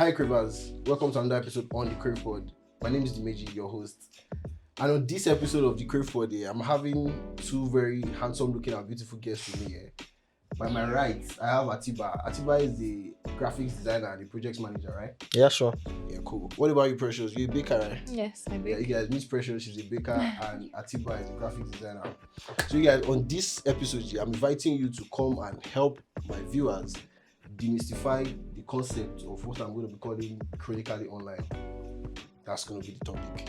Hi Cravers, welcome to another episode on the Crave Pod. My name is Dimeji, your host. And on this episode of the Crave Pod, I'm having two very handsome looking and beautiful guests with me here. By my right, I have Atiba. Atiba is the graphics designer and the project manager, right? Yeah, sure. Yeah, cool. What about you, Precious? You're a baker, right? Yes, I Yeah, bake. you guys meet Precious, she's a baker, and Atiba is a graphics designer. So you guys, on this episode, I'm inviting you to come and help my viewers demystify the concept of what I'm going to be calling Chronically Online. That's going to be the topic.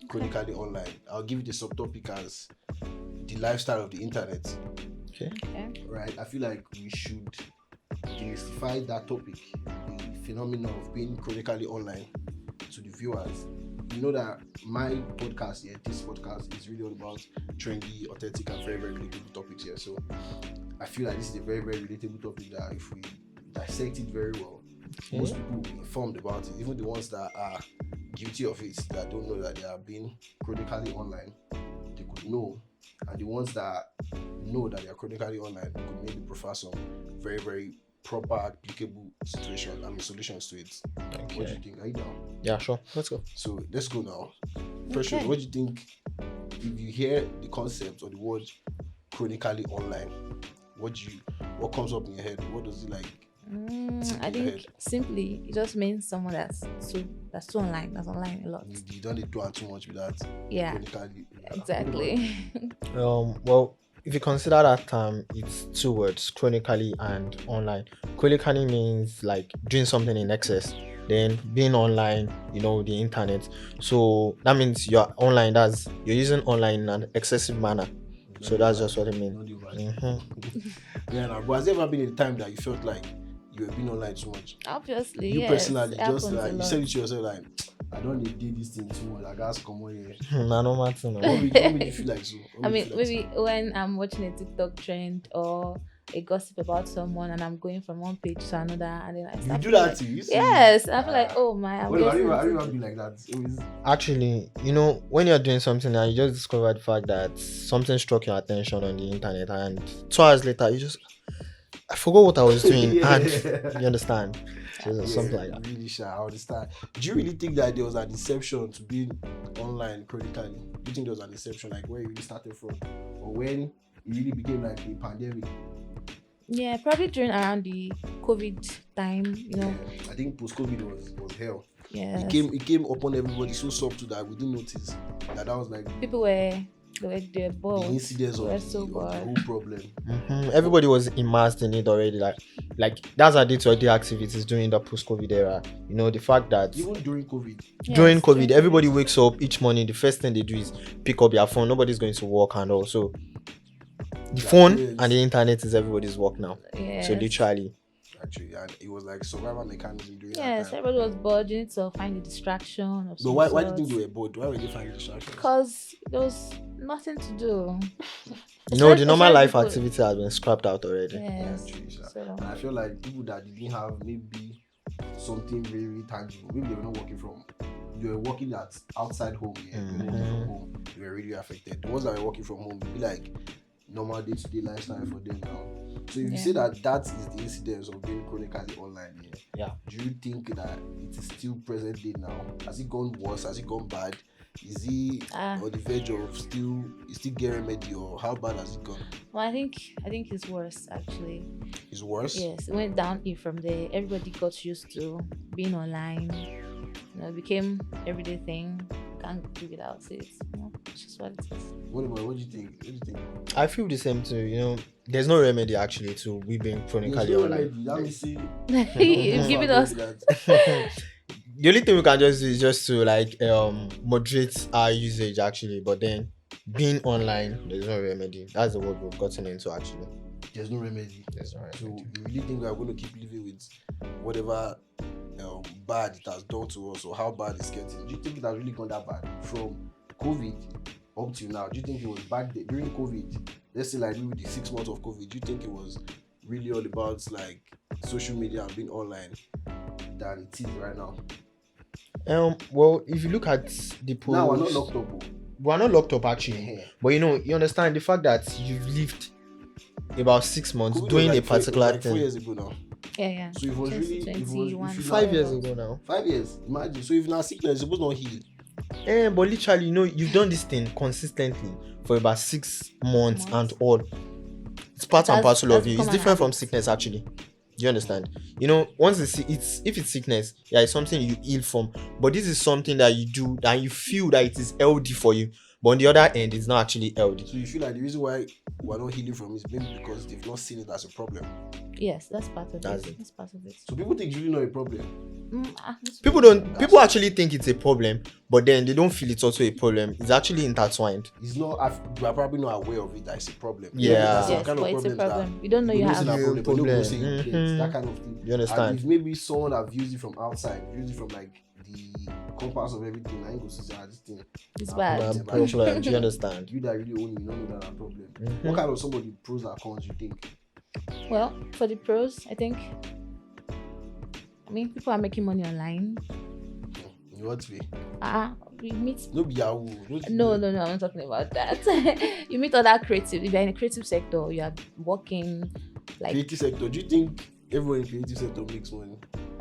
Chronically Online. I'll give you the subtopic as the lifestyle of the internet. Okay. Right? I feel like we should demystify that topic, the phenomenon of being chronically online, to the viewers. You know that my podcast here, this podcast, is really all about trendy, authentic, and very, very relatable topics here. So I feel like this is a very, very relatable topic that if we dissect it very well, most people will be informed about it. Even the ones that are guilty of it, that don't know that they are being chronically online, they could know. And the ones that know that they are chronically online could maybe prefer some very, very proper, applicable solutions to it. Okay. What do you think? Are you down? Yeah, sure. Let's go. So let's go now. Precious, what do you think if you hear the concept or the word chronically online? What comes up in your head? What does it like? I think simply it just means someone that's too online. That's online a lot. You don't need to add too much with that. Yeah, Chronically, exactly. Well, if you consider that term, it's two words: chronically and online. Chronically means like doing something in excess. Then being online, the internet. So that means you're online. You're using online in an excessive manner. So that's just what it means. Yeah, but has there ever been a time that you felt like you were being online too much? Obviously, You yes, personally, it just happens like a you lot. said it to yourself, like I don't need to do this thing too much. I gotta come on here. No matter. What made you feel like so? I mean, maybe when I'm watching a TikTok trend or a gossip about someone and I'm going from one page to another and then I You start do feeling that like, too. You see? yes, I feel like, oh my, I'm What about getting you? into Have you it. been like that? Always. Actually, when you're doing something and you just discover the fact that something struck your attention on the internet, and 2 hours later I forgot what I was doing. Yeah. And you understand? So something like that. Really shy. I understand. Do you really think that there was an inception to being online chronically? Do you think there was an inception, like where you really started from, or when it really became like a pandemic? Yeah, probably during around the COVID time, Yeah, I think post-COVID was hell. Yes. It came upon everybody so subtle that we didn't notice that was like People were bored. the incidence They of were the so bored. whole problem. Everybody was immersed in it already. Like that's our day-to-day activities during the post-COVID era. The fact that Even during COVID. during Yes, COVID, everybody wakes up each morning. The first thing they do is pick up their phone. Nobody's going to work, and also the phone Yes. and the internet is everybody's work now. Yes. So literally, Actually, and it was like survival mechanism during Yes, that time. everybody was bored. You need to find a distraction. But why do you think they were bored? Why were they finding distractions? Because there was nothing to do. the normal life people- activity has been scrapped out already. Yes. Actually, sir. So, And I feel like people that didn't have maybe something very, very tangible, maybe they were not working from, they were working at outside home, they were working from home, they were really affected. The ones that were working from home, it'd be like normal day-to-day lifestyle for them now. So if you say that is the incidence of being chronically online here, Yeah. do you think that it is still present day now? Has it gone worse? Has it gone bad? Is he on the verge of still get remedy, or how bad has it gone? well, I think it's worse actually. It's worse? Yes, it went downhill from there. Everybody got used to being online. It became everyday thing. Can't do without it. It's just what it is. What do you think? I feel the same too. There's no remedy actually to we being chronically There's no online. remedy. Let me see. You've given us The only thing we can just do is just to moderate our usage actually, but then being online, there's no remedy. That's the word we've gotten into actually. There's no remedy. There's no So remedy. you really think we are going to keep living with whatever bad it has done to us, or how bad it's getting? Do you think it has really gone that bad from COVID up till now? Do you think it was back there during COVID? Let's say like maybe the 6 months of COVID. Do you think it was really all about like social media and being online than it is right now? Well, if you look at the post, Now we're not locked up. Oh. we're not locked up actually, but you understand the fact that you've lived about 6 months COVID doing was a like particular it was like 4 thing. years ago now. Yeah. So if it was really, if it was, 2021. if you 5 years now, ago now. 5 years, imagine. So if now sickness, it's supposed not heal. But literally, you've done this thing consistently for about 6 months and Months. all. It's part and parcel That's of you. It's become an different from habit. sickness, actually. Do you understand? Once it's if it's sickness, yeah, it's something you heal from. But this is something that you do and you feel that it is healthy for you. But on the other end, it's not actually healthy. So you feel like the reason why we're not healing from it is maybe because they've not seen it as a problem. Yes, that's part of That's it. it. That's part of it. So people think it's really not a problem. People actually think it's a problem, but then they don't feel it's also a problem. It's actually intertwined. It's not. We are probably not aware of it that it's a problem. Yeah. That's Yes, some but it's a problems problem. You don't know you people have. say that Yeah, problem, but nobody problem. say you get Mhm. that kind of thing. You understand? And if maybe someone have used it from outside, used it from like the compass of everything, I ain't go say this thing. It's na bad. Nah, problem, problem. Do you understand? You that really own it, you don't know that a problem. Mhm. What kind of some of the pros and cons you think? Well, for the pros, I think. I mean, people are making money online. In what way? We meet. No be Yahoo. No, I'm not talking about that. You meet other creative. If you're in a creative sector, you are working like. Creative sector. Do you think everyone in creative sector makes money?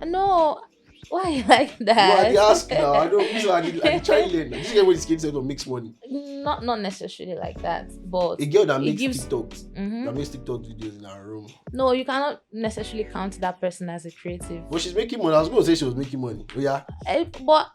No, why you like No, I that? dey ask now. I don't. I dey try learn. Do you think everyone in creative sector makes money? Not necessarily like that, but A girl that it makes gives. TikToks, Mhm. that makes TikTok videos in her room, No, you cannot necessarily count that person as a creative. but she's making money. I was going to say she was making money. Oh yeah, But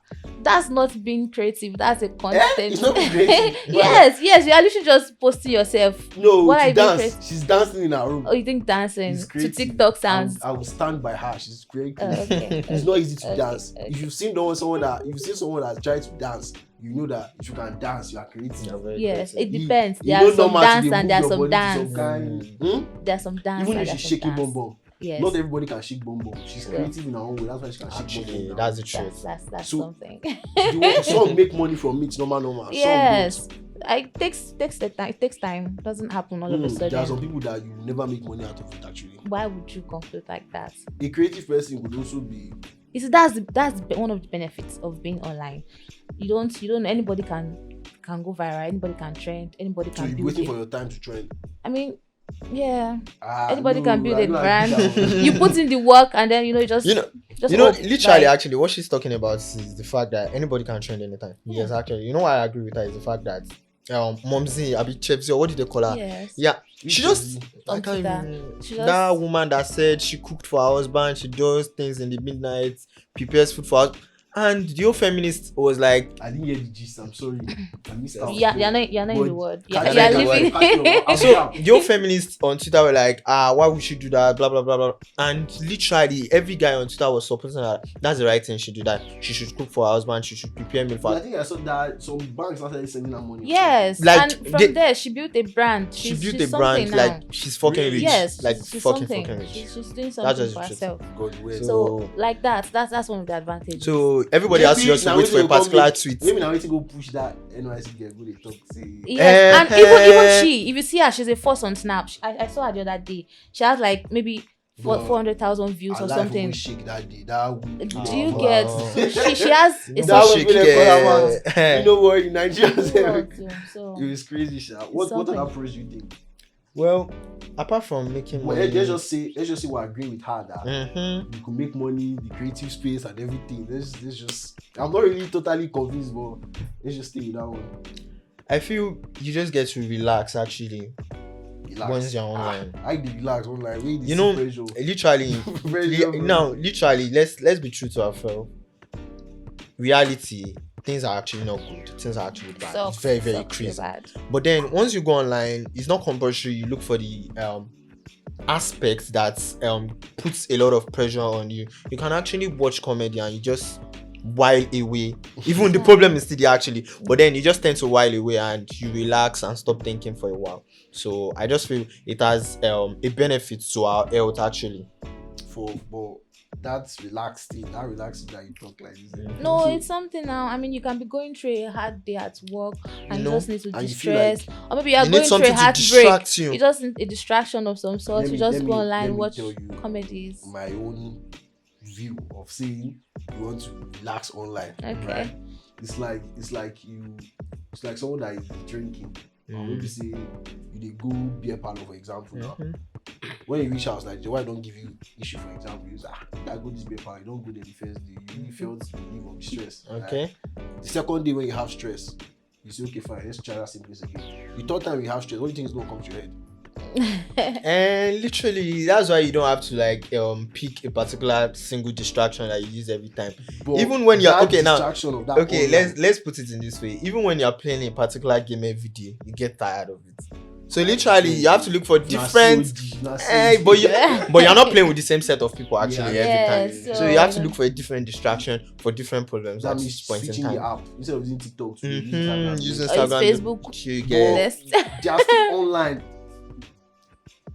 that's not being creative. That's a content. It's not being creative. yes, you are literally just posting yourself. no, What are to you being dance. creative? She's dancing in her room. Oh, you think dancing It's to creative. TikTok sounds? I will stand by her. She's creative. Okay. It's not easy to Okay, dance. okay. If you've seen someone that tries to dance, you know that if you can dance, you are creative. You're very Yes, creative. it depends. You There know are some normal to dance dey and move there are your some body to dance. kind. There's some dance. Even and if there's she's some shaking dance. bom bom, Yes. not everybody can shake bom bom. She's Yeah. creative in her own way. That's why she can shake bom Actually, bom. that's the truth. That's So- something. Some make money from it, normal. Yes. It takes the time. It takes time. It doesn't happen all of a Some don't. There are some sudden. people that you never make money out of it. Actually, Why would you conclude like that? a creative person would also be. You see, that's one of the benefits of being online. You don't anybody can go viral, anybody can trend, anybody So can you're build waiting it. for your time to trend. I mean, yeah, Ah, anybody no, can build I a don't agree brand. that one. You put in the work and then you just You know, hope, literally, like, actually, what she's talking about is the fact that anybody can trend anytime. Yeah. Yes, actually, why I agree with her is the fact that Momzi, Abi Chefzi, or what did they call her? yes. Yeah, Which she is- just I On can't Twitter. even. She That just- woman that said she cooked for her husband, she does things in the midnight, prepares food for her, and the old feminist was like, I didn't hear the gist. I'm sorry. I missed out. Yeah, you're not in But the word. catch You're me in the living. word. so the old feminists on Twitter were like, why would she do that? Blah blah blah blah. And literally every guy on Twitter was supporting her. That's the right thing. She do that. She should cook for her husband. She should prepare meal for I her. think I saw that some banks started sending her money. or Yes, Like, and from they- there she built a brand. She She's built she's a brand something like now. she's fucking Really? rich. Yes, like she's fucking something. rich. She's doing That's something just for the truth. herself. something. God willing. So like that's one of the advantages. So everybody has to just now wait for a wetin go particular come tweet. Maybe now waiting go push that NYC girl go dey talk say. Yes, and Eh, even she, if you see her, she's a force on Snap. I saw her the other day. She has like maybe Bro, 400,000 views her or life something. almost shake that day. That week. Do you wow. get? She has. You It's know That what was shake, when they call her eh, You know what? In Nigeria, so it was crazy. Sha. What something. other pros you think? Well, apart from making Well, money, let's just say we agree with her that Mhm. you could make money, the creative space and everything. Let's just. I'm not really totally convinced, but let's just stay with that one. I feel you just get to relax actually Relax. once you're online. I dey relax online. Wey dey You know, see pressure. Literally, Pressure, bro. now literally, let's be true to ourselves. Reality, things are actually not good. Things are actually bad. sucks, It's very very sucks so crazy. bad. But then once you go online, it's not compulsory. You look for the aspects that puts a lot of pressure on you. You can actually watch comedy and you just while away. Even the problem is still there actually, but then you just tend to while away and you relax and stop thinking for a while. So I just feel it has a benefit to our health actually. But that's relaxed thing. That relaxing that you talk like this. No, So- it's something now. I mean, you can be going through a hard day at work and you know, just need to and you feel distress, or maybe you're You need going through something a to heartbreak. distract you. You just need a distraction of some sort. Let You me- just let go me- online, let me watch tell you comedies. My own view of saying you want to relax online. Okay. Right? It's like someone that is drinking. Or maybe say you dey go beer parlor for example now. Mhm. when you reach house, like the wife don't give you issue, for example, you say, I go this paper, you don't go there the first day, you really felt the relief of the stress. Okay. Like, the second day when you have stress, you say, okay, fine, let's try that same place again. The third time you have stress, what do you think is gonna come to your head? And literally, that's why you don't have to like pick a particular single distraction that you use every time. But Even when you're that okay now, distraction of that okay, online- let's put it in this way. Even when you're playing a particular game every day, you get tired of it. So literally, you have to look for different. But you're not playing with the same set of people actually every time. So you have to look for a different distraction for different problems that at means this point in switching the time. app instead of using TikTok to use Using Or use Instagram, Facebook. you get Yes. They are still online.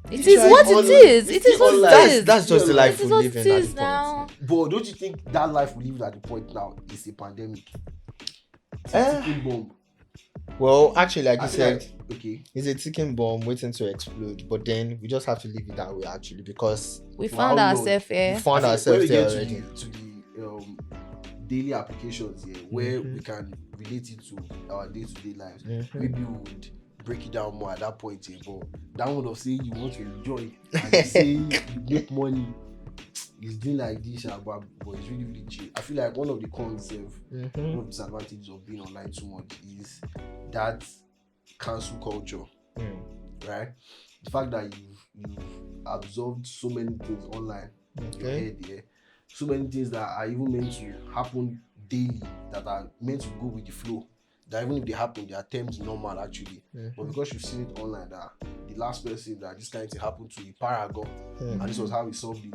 It is what it is. It is what it is. That's just the It life It we is what live it in at is this now. point. But don't you think that life we live at the point now is a pandemic? It's a Eh. ticking bomb. Well, actually, like you I feel said, like, okay, it's a ticking bomb waiting to explode. But then we just have to leave it that way actually because We For found how long? ourselves we here. found I think when ourselves we there get already. to the daily applications here, where we can relate it to our day-to-day lives, maybe we would break it down more at that point here. But that one of saying you want to enjoy and you say you make money is doing like this, but it's really, really cheap. I feel like one of the cons of one of the disadvantages of being online too much is that cancel culture, right? The fact that you've absorbed so many things online in your head, yeah. So many things that are even meant to happen daily, that are meant to go with the flow, that even if they happen, they are terms normal actually. But because you've seen it online, that the last person that this kind of thing happened to, a paragon, and this was how he solved it,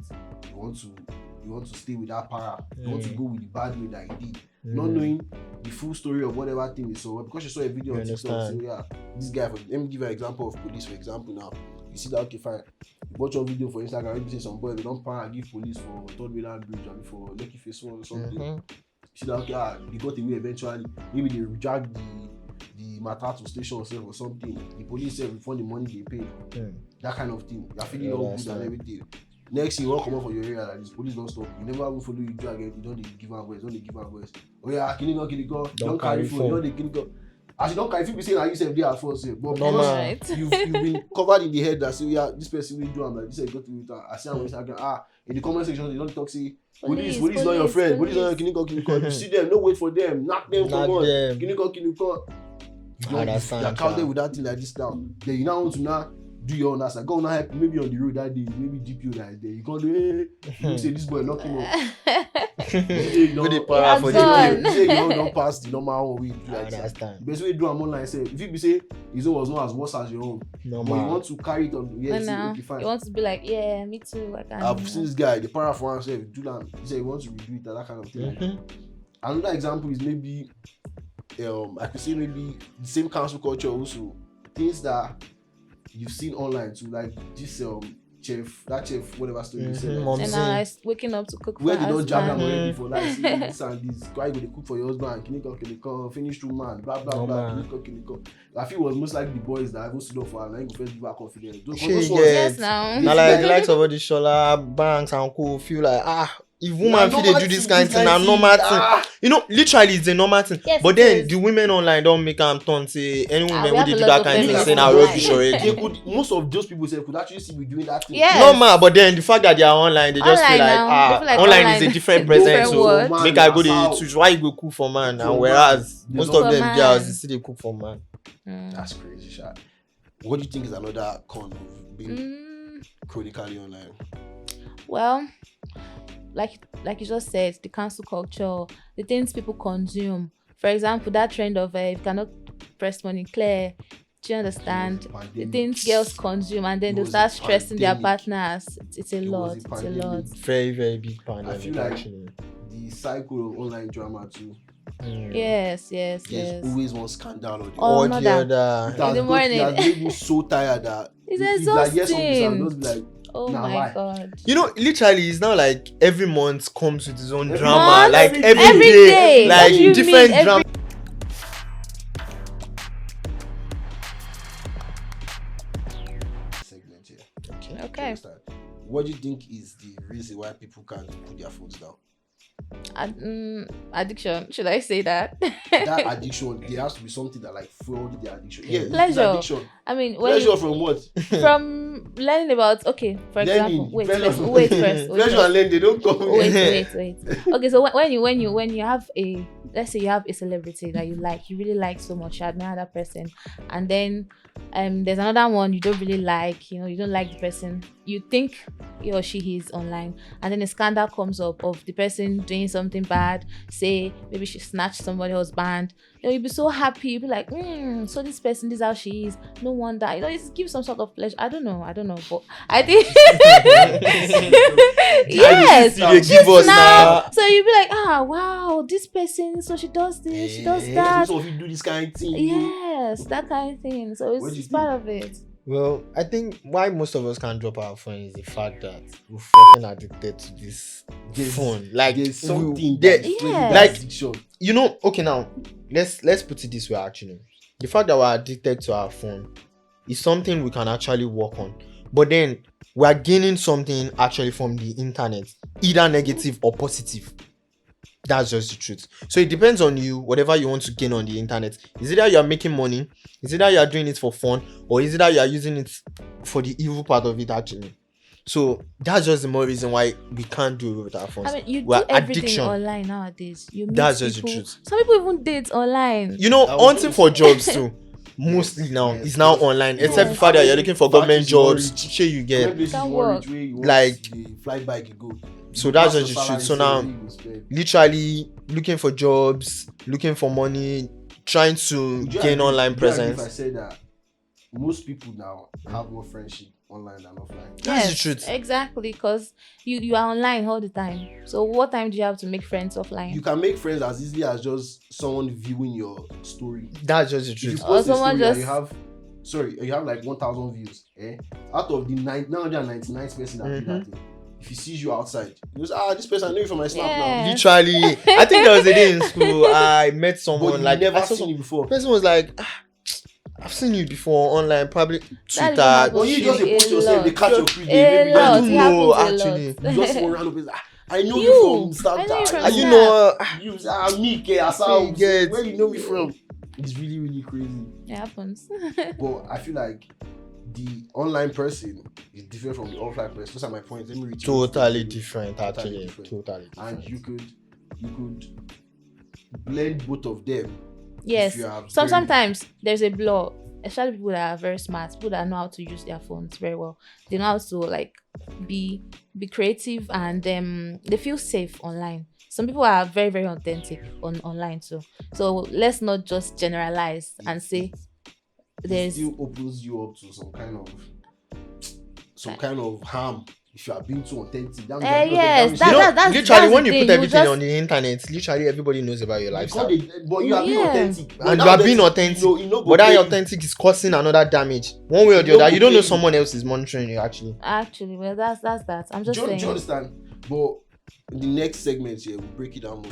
you want to stay with that para. You want to go with the bad way that he did, not knowing the full story of whatever thing he saw. Because you saw a video on TikTok, so yeah, this guy. Let me give you an example of police. For example, now you see that, okay, fine. You watch a video for Instagram, maybe say some boy they don't para give police for Third Mainland Bridge or for Lucky Face One or something. You see that, okay, they got away eventually. Maybe they dragged the Matatu station or something. The police say refund the money they paid. That kind of thing. You're feeling all good and everything. Next thing you want to come out for your area, like this police don't stop you. Never will follow you drag it. You don't give her voice. Oh yeah, can you go? Don't carry phone. You don't can go. As you don't carry, if you be saying I use them there at first, but because you've been covered in the head that say, yeah, this person will do, I'm like, this is got to do it. I see on Instagram, in the comment section they don't talk, say police not your friend, police not your can you go. You see them, don't wait for them, knock them for one. Can you go? You're crowded with that thing like this now. Then you now want to now do your own. As I go now help maybe on the road that day, maybe DPO that is there. You can't do you say this boy knock him up. You don't pass the normal way. The best way to do them online, say if you be say his own was not as worse as your own, but you want to carry it on. Yeah, okay, fine. You want to be like, yeah, me too. I've seen this guy, the para for himself, do that. He said he wants to redo it, that kind of thing. Another example is maybe I could say maybe the same cancel culture also, things that you've seen online too, like this chef, whatever story you said. And now I waking up to cook for where they don't jam them husband. already for like see this and this. Why you go to cook for your husband? Can you come finish through man? Blah blah blah. Can you come? I feel it was most likely the boys that even stood up for her and then first give her confidence. Yes, now. Now like likes of all the Shola banks and co feel like if woman feel they do this kind of thing, a normal thing. You know, literally it's a normal thing. Yes, but then the women online don't make them turn say any woman would do that kind of thing saying now rubbish already. Most of those people could actually see me doing that thing. Yes. Normal, but then the fact that they are online, they just feel like online is a different present. So make I go to choose why you go cook for man, and whereas most of them girls they still cook for man. That's crazy, shit. What do you think is another con of being chronically online? Well, like you just said, the cancel culture, the things people consume. For example, that trend of if you cannot press money clear, do you understand? The things girls consume and then they start stressing their partners. It's a lot. It's a lot. Very, very big pandemic. I feel like the cycle of online drama too. Yes. There's always one scandal or the other. In the morning. It has made me so tired that it's exhausting. Like, oh my God. You know, literally, it's now like every month comes with its own drama. Like every day. Like different drama. Segment here. Okay. What do you think is the reason why people can't put their phones down? Addiction. Should I say that? That addiction, there has to be something that like fueled their addiction. Yeah, pleasure. Addiction. I mean, when Pleasure from what? from learning about, okay, for example, Learning. wait Pleasure. first, wait first, wait Pleasure first. and learning, they don't come. Wait. Okay, so when you have a, let's say you have a celebrity that you really like so much, you admire that person, and then there's another one you don't really like, you don't like the person, you think he or she is online, and then a scandal comes up of the person doing something bad, say maybe she snatched somebody's husband, you'll be so happy, you'll be like, so this person, this is how she is, no wonder, it gives some sort of pleasure. I don't know, but I think yes, You dey give us now. so you'll be like, wow, this person, so she does this, she does that, Some of you do this kind of thing. yes, that kind of thing. So What do you it's part of it. Well, I think why most of us can't drop our phone is the fact that we're fucking addicted to this phone. Like There's something there- that is Yeah. like- addiction. okay, now let's put it this way. Actually, the fact that we're addicted to our phone is something we can actually work on, but then we're gaining something actually from the internet, either negative or positive. That's just the truth. So it depends on you, whatever you want to gain on the internet. Is it that you are making money? Is it that you are doing it for fun? Or is it that you are using it for the evil part of it actually? So that's just the more reason why we can't do it with our phones. I mean, you We're do everything addiction. online nowadays. You meet That's just the people. truth. Some people even date online. You know, I was hunting for jobs too. Mostly now Yes. is now online, Yes. except the fact that you're looking for government Factories you want jobs. reach. Sure, you get. When places Can you want work. reach where you want Like- the fly bike you go. So You that's pass just your the truth. salary, So say now, where you go spend. literally looking for jobs, looking for money, trying to Would you gain agree- online would you agree presence. If I say that most people now have more friendship online than offline. That's the truth. Exactly, because you are online all the time. So what time do you have to make friends offline? You can make friends as easily as just someone viewing your story. That's just the If you truth. Or post a someone story and just- you have like 1,000 views, out of the 999th person that did that thing, if he sees you outside, he goes, this person, I know you from my snap Yeah. now. Literally, I think there was a day in school I met But someone you like never I saw seen some you before. person was like, I've seen you before online, probably Twitter. happens But you just to dey post a yourself, they lot. catch your creep, A maybe lot. I you don't It know happens a actually. lot. just one random person. I know You. you from I know you Snapchat. from And you Snap. know, You me, You Asa, get- where you know me from? It's really, really crazy. It happens. But I feel like the online person is different from the offline person. Those are my points. Let me reach totally different Totally actually. different. Totally And different. you could blend both of them. Yes. If you are very- Sometimes there's a blur, especially people that are very smart, people that know how to use their phones very well. They know how to like be creative, and they feel safe online. Some people are very, very authentic online too. So let's not just generalize and say It there's still opens you up to some kind of harm if you are being too authentic. That means you are being yes, authentic. You know, that's literally the when you thing, put you everything just- on the internet, literally everybody knows about your lifestyle. But you are being Yeah. authentic. But And that you are being authentic. You know, But that pay you. authentic is causing another damage. One way or the You know other. You don't know pay you. someone else is monitoring you actually. Actually, well, that's that. I'm just Do saying. you understand? But in the next segment here, we'll break it down more.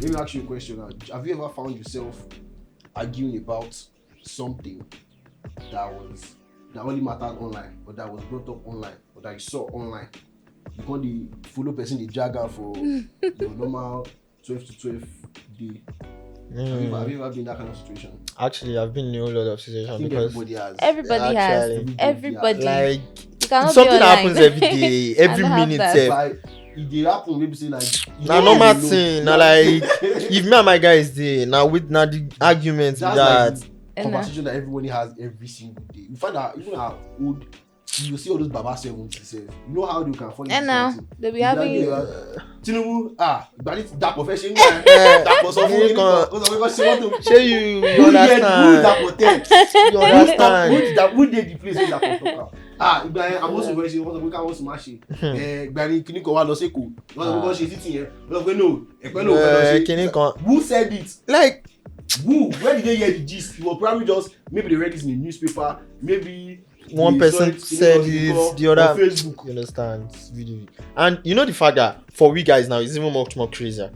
Let me ask you a question now. Have you ever found yourself arguing about something that only mattered online, or that was brought up online, or that you saw online? You can't follow person the jagger for your normal 12 to 12 day. Have you ever been in that kind of situation? Actually, I've been in a whole lot of I situations think because everybody has. Everybody has. Actually, Everybody. like You cannot be something online. happens every day, every I don't have minute. that. Sef. Like, if they happen, maybe say like Na normal thing. Na like if me and my guys dey, na the arguments with that's that. like the conversation that everybody has every single day. You find out even our old, you see all those Baba 70s. You know how they can fall into And now something. they'll be You having. Tinubu, but it's that profession. Eh, That was all you can't- because she want to. Shey you Who understand? that protect? You understand? Who did the place that protect? Ìgbà yẹn àwọn sọ̀rọ̀ ẹ̀ ṣe wọ́n sọ pé káwọn sì máa ṣe ìgbà yẹn kíní kan wá lọ sẹ́kọ̀ọ́ wọ́n sọ pé wọ́n ṣe títì yẹn wọ́n sọ pé no ẹ̀pẹ́ ló fẹ́ lọ ṣe Kíní kan. who said it Like who where did they hear the gist it was probably just maybe they read it in the newspaper maybe one they saw person it said in it, the on other. Facebook. You understand? It's video. And you know the fact that for we guys now it's even much more crazier.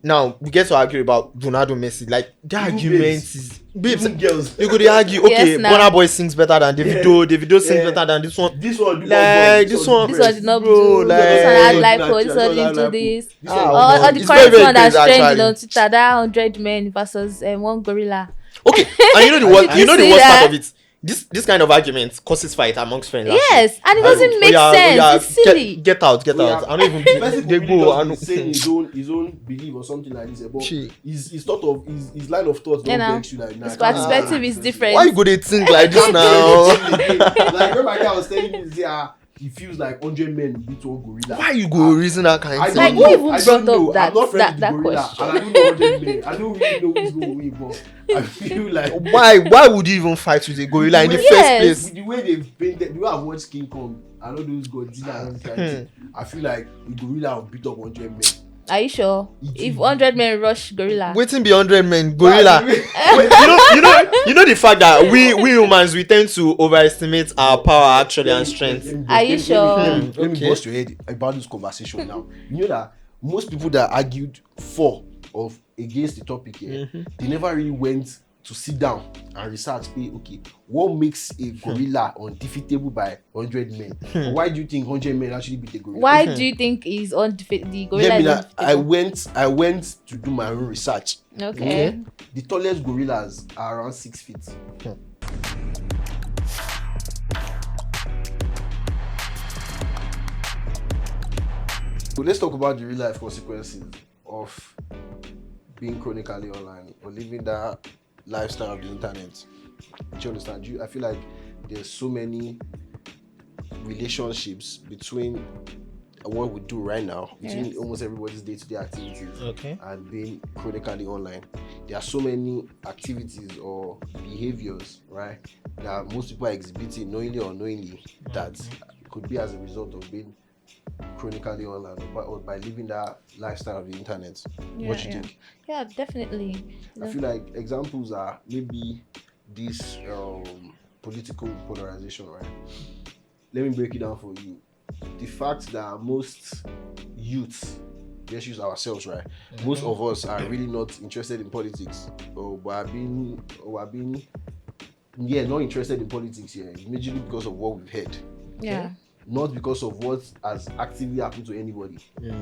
now we get to argue about Ronaldo, Messi. Like the Even argument babes. is babes. Even girls. You could argue, okay, Yes, now. Burna Boy sings better than Davido. Davido sings better than this one. This one, Like this one, This one did not bro, do. This one had like, lipo. This one didn't do this. Ah, Or the it's current very one that's crazy, trending on actually. Twitter, that 100 men versus one gorilla. Okay, and you know the worst, You see part that? of it. This kind of argument causes fight amongst friends. Yes, and it doesn't make sense. It's silly. Get out. I don't even. They go. I He's saying don't. his own belief or something like this. But She- his thought of his line of thoughts You don't know, vex you like his nah, perspective is different. Why you go they think like this now? Like when my guy was telling me, he feels like 100 men beat one gorilla. Why you go reason that kind I of don't Like, thing? who know. even I don't brought up know. that- I'm not friends that with the gorilla, question? and I don't know 100 men. I don't really know who's going to win, but I feel like Why would you even fight with a gorilla in the Yes. first place? with the way they've painted, the way I've watched King Kong, I know those Godzilla and everything. I feel like the gorilla will beat up 100 men. Are you sure? If 100 men rush gorilla, Waiting be 100 men, gorilla. Wait, you know the fact that we humans we tend to overestimate our power actually and strength. Are you sure? Let me Okay. bust your head about this conversation now. You know that most people that argued for or against the topic here, they never really went to sit down and research. Okay, what makes a gorilla undefeatable by 100 men? Or why do you think 100 men actually beat a gorilla? why do you think is the gorilla? Let me is I undefeatable? went to do my own research. Okay. The tallest gorillas are around 6 feet. So let's talk about the real life consequences of being chronically online or living that lifestyle of the internet. Do you understand? I feel like there's so many relationships between what we do right now, between Yes. almost everybody's day-to-day activities Okay. and being chronically online. There are so many activities or behaviors, right, that most people are exhibiting knowingly or unknowingly that could be as a result of being chronically online or by living that lifestyle of the internet. What do you think? Yeah, definitely. I feel like examples are maybe this political polarization, right? Let me break it down for you. The fact that most youths, let's use ourselves, right? Most of us are really not interested in politics, or are being not interested in politics here, majorly because of what we've heard. Yeah. Not because of what has actively happened to anybody. Do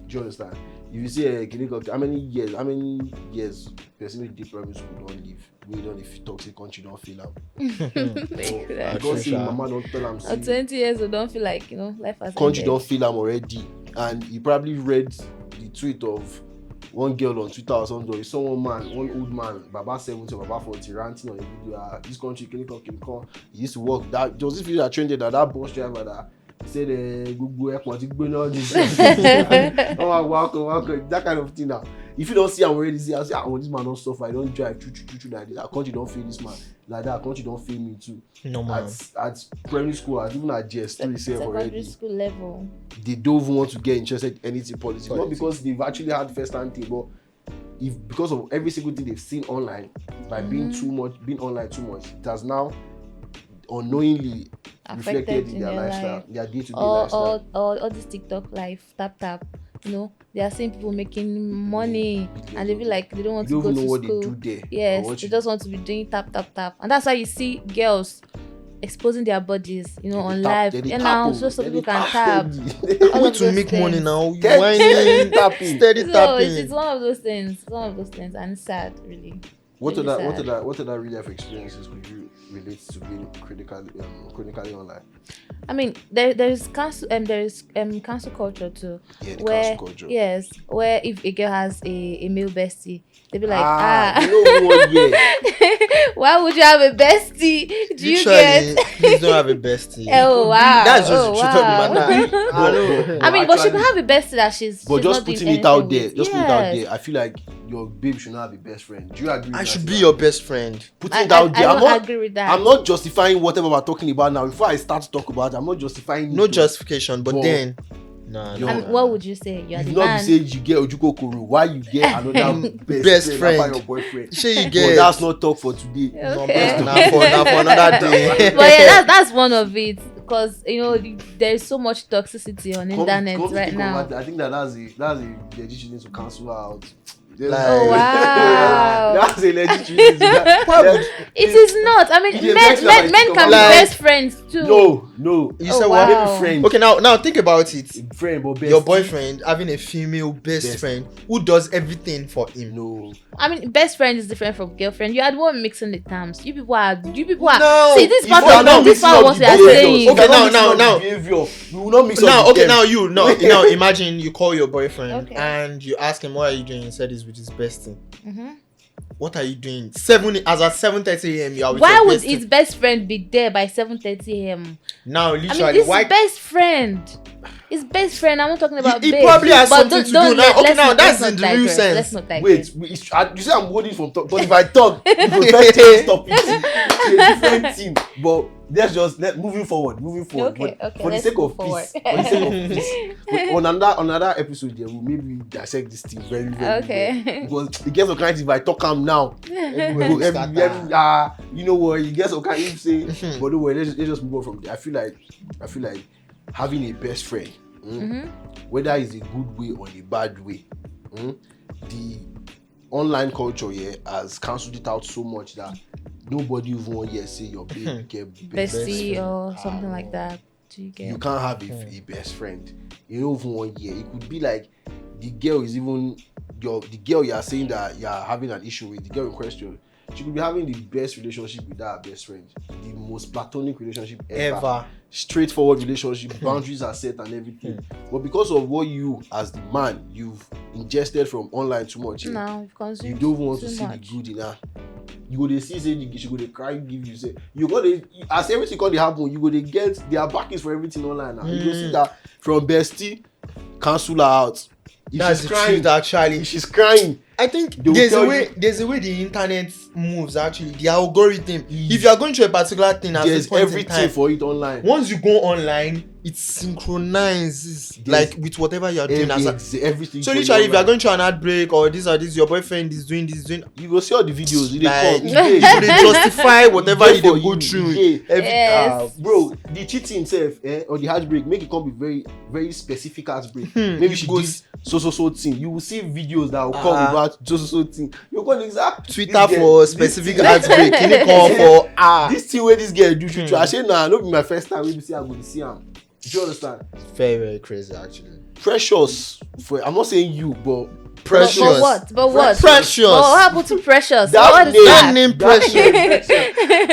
you understand? If you say how many years person with deep primary school don't live, we don't if toxic country don't feel am. Like, God say Sure. mama don't tell am at say 20 years, I don't feel like life has country ended. don't feel am already, and he probably read the tweet of one girl on Twitter or something, or one old man, Baba 70 or Baba 40, ranting on a video. This country can come. He used to work. That there was this video that trended that bus driver that said Google airport this. Oh, welcome, that kind of thing. Now, if you don't see, I'm already see. I say, this man don't suffer. I don't drive. True like this. Our country don't feel this man like that. Our country don't feel me too. No man. At primary school, even at GS3 Secondary already. school level. They don't even want to get interested in anything politics. Not because they've actually had first-hand thing, but because of every single thing they've seen online, by being online too much, it has now unknowingly reflected in their lifestyle, life. their day-to-day lifestyle. All this TikTok life, tap. They are seeing people making money, and they feel like they don't want You to don't go even know to what school. they do there. or Yes, what they you- just want to be doing tap, and that's why you see girls exposing their bodies, on They tap- live. they Yeah, tap, now oh, so they people can tap tap. steady. All Way of to those make money things. now. You Steady whining, tapping. steady So tapping. it's one of those things. It's one of those things, and it's sad, really. What Really sad. other real life experiences could you relate to being chronically online? I mean, there's cancel cancel culture too. Yeah, the where cancel culture. yes, where if a girl has a male bestie, they be like, you know what? Yeah. why would you have a bestie? Do you Literally, get? please don't have a bestie. Oh wow! That's just oh, the truth of the wow. matter. I know. I mean, but she Actually- could have a bestie that she's. But she's just not doing putting it out anything there, with. just put it out Yes. there. I feel like your babe should not have a best friend. Do you agree? with I that, should be Siva? your best friend. Putting I it out there. don't agree with that. I'm not justifying whatever we're talking about now. Before I start to talk about it, I'm not justifying. No it. justification, but But- then, nah, Yo, I mean, what would you say? You are If the not be man. say you get Ojuko Koro, why you get another Best best friend. friend after your boyfriend? Sure you But get. that's not talk for today. No, Okay. but now for another day. But yeah, that's one of it. because there's so much toxicity on internet right now. I think that's a legit reason to cancel her out. Oh wow! That's a legit reason. It is not. I mean, men can be best friends too. No. You said what? Maybe friends. Okay, now think about it. Friend, but Your boyfriend having a female best friend who does everything for him. No. I mean, best friend is different from girlfriend. You are the one mixing the terms. You people are. No. See, this part of what we are saying. Okay, now. Behavior. We will not mix Now, up okay, them. now imagine you call your boyfriend Okay. and you ask him, what are you doing? He said he's with his bestie. Mm-hmm. What are you doing? 7:30 a.m. you are with Why your would bestie. his best friend be there by 7:30 a.m.? Now, I mean, literally, this why? best friend. His best friend. I'm not talking about. He babe. probably has But something to do now. Okay, now that's in the real sense. Let's not digress. Wait, you say I'm holding from talk, but if I talk, you will first change topic to a different thing. But moving forward. Okay, But for the let's sake move of forward. peace, on another episode, there will maybe dissect this thing very, very Okay. well. Because it gets so kind if I talk am now. Everywhere will scatter. You know what? You get so kind if say, but don't worry, let's just move on from there. I feel like having a best friend, whether it's a good way or a bad way, the online culture here has cancelled it out so much that nobody even want to say your babe get Bestie or something like that. Do you get? You can't have a best friend. You don't even want year. It could be like the girl is even the girl you are saying that you are having an issue with, the girl in question. She could be having the best relationship with her best friend, the most platonic relationship ever. Straightforward relationship, boundaries are set and everything. But because of what you, as the man, you've ingested from online too much, No, you don't want to see the good in her. You go to see, say she go to cry, give you, say you got to, as everything can happen, you go to get their backings for everything online now. You go see that from bestie, cancel her out. If That's she's the crying, truth, actually. if she's crying, I think They will there's tell a way the internet moves, actually. The algorithm. If you are going to a particular thing at this there's point in everything time, for it online. once you go online, it synchronizes like with whatever you are doing. Everything. So for it literally, if you are online. going to an ad break or this or this, your boyfriend is doing this, You go see all the videos. You like, dey you come. they justify whatever you dey go through. Yes. Bro, the cheating himself, or the heartbreak, make it come be very, very specific heartbreak. Maybe she goes so thing. You will see videos that will come about so thing. You call exact Twitter for specific heartbreak. Can you call for this thing where this girl do? I say nah, no be my first time. Maybe see I go to see him. Do you understand? Very, very crazy, actually. Precious. I'm not saying you, but Precious. But what? Precious. But what happened to Precious? That What is name- That that? name Precious.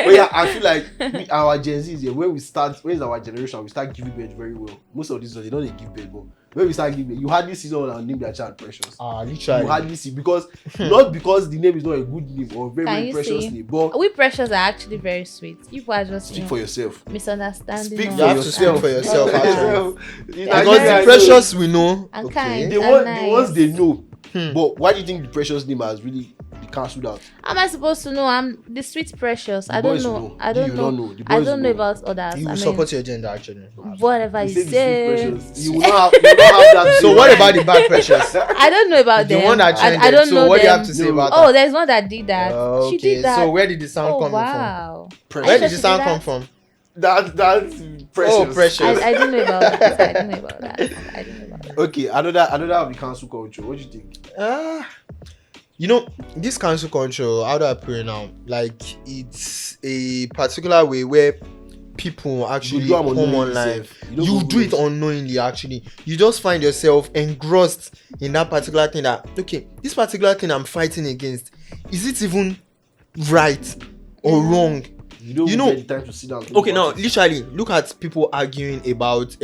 But yeah, I feel like our Gen Zs here, when it's our generation, we start giving birth very well. Most of these ones, they don't give birth, but when we start giving birth, you hardly see someone and name their child Precious. You Literally. hardly see because not because the name is not a good name or very, Can very you precious see? name, but We Precious are actually very sweet. You are just speak for yourself. misunderstanding. Speak us. You have to speak for yourself, actually. Yeah, Because very the Precious we know. And kind. The and ones they nice. know. But why do you think the Precious name has really been cancelled out? How am I supposed to know? I'm the sweet Precious. The I don't boys know. know. I You don't don't know. know. The I boys don't know know. about others. You I will mean, support your gender, actually. whatever You you say the sweet say. Precious. You will not have that. So what about the bad Precious? I don't know about The them. one that trended. I don't so know what do you them. have to say No. about Oh, that? there's one that did that. Okay. She did that. So where did the sound Oh come wow. from? Are Where you did sure the she sound did come that? from? That's Precious. Oh, Precious. I didn't know about that. I didn't know about that. I didn't know about that. Okay, another of the cancel culture. What do you think? You know, this cancel culture, how do I put it now? Like, it's a particular way where people actually do am come unknowingly online. sef. You don't You go do it know. unknowingly, actually. You just find yourself engrossed in that particular thing that, okay, this particular thing I'm fighting against, is it even right or wrong? You don't You even know- get the time to sit down. and think Okay, now about it. literally look at people arguing about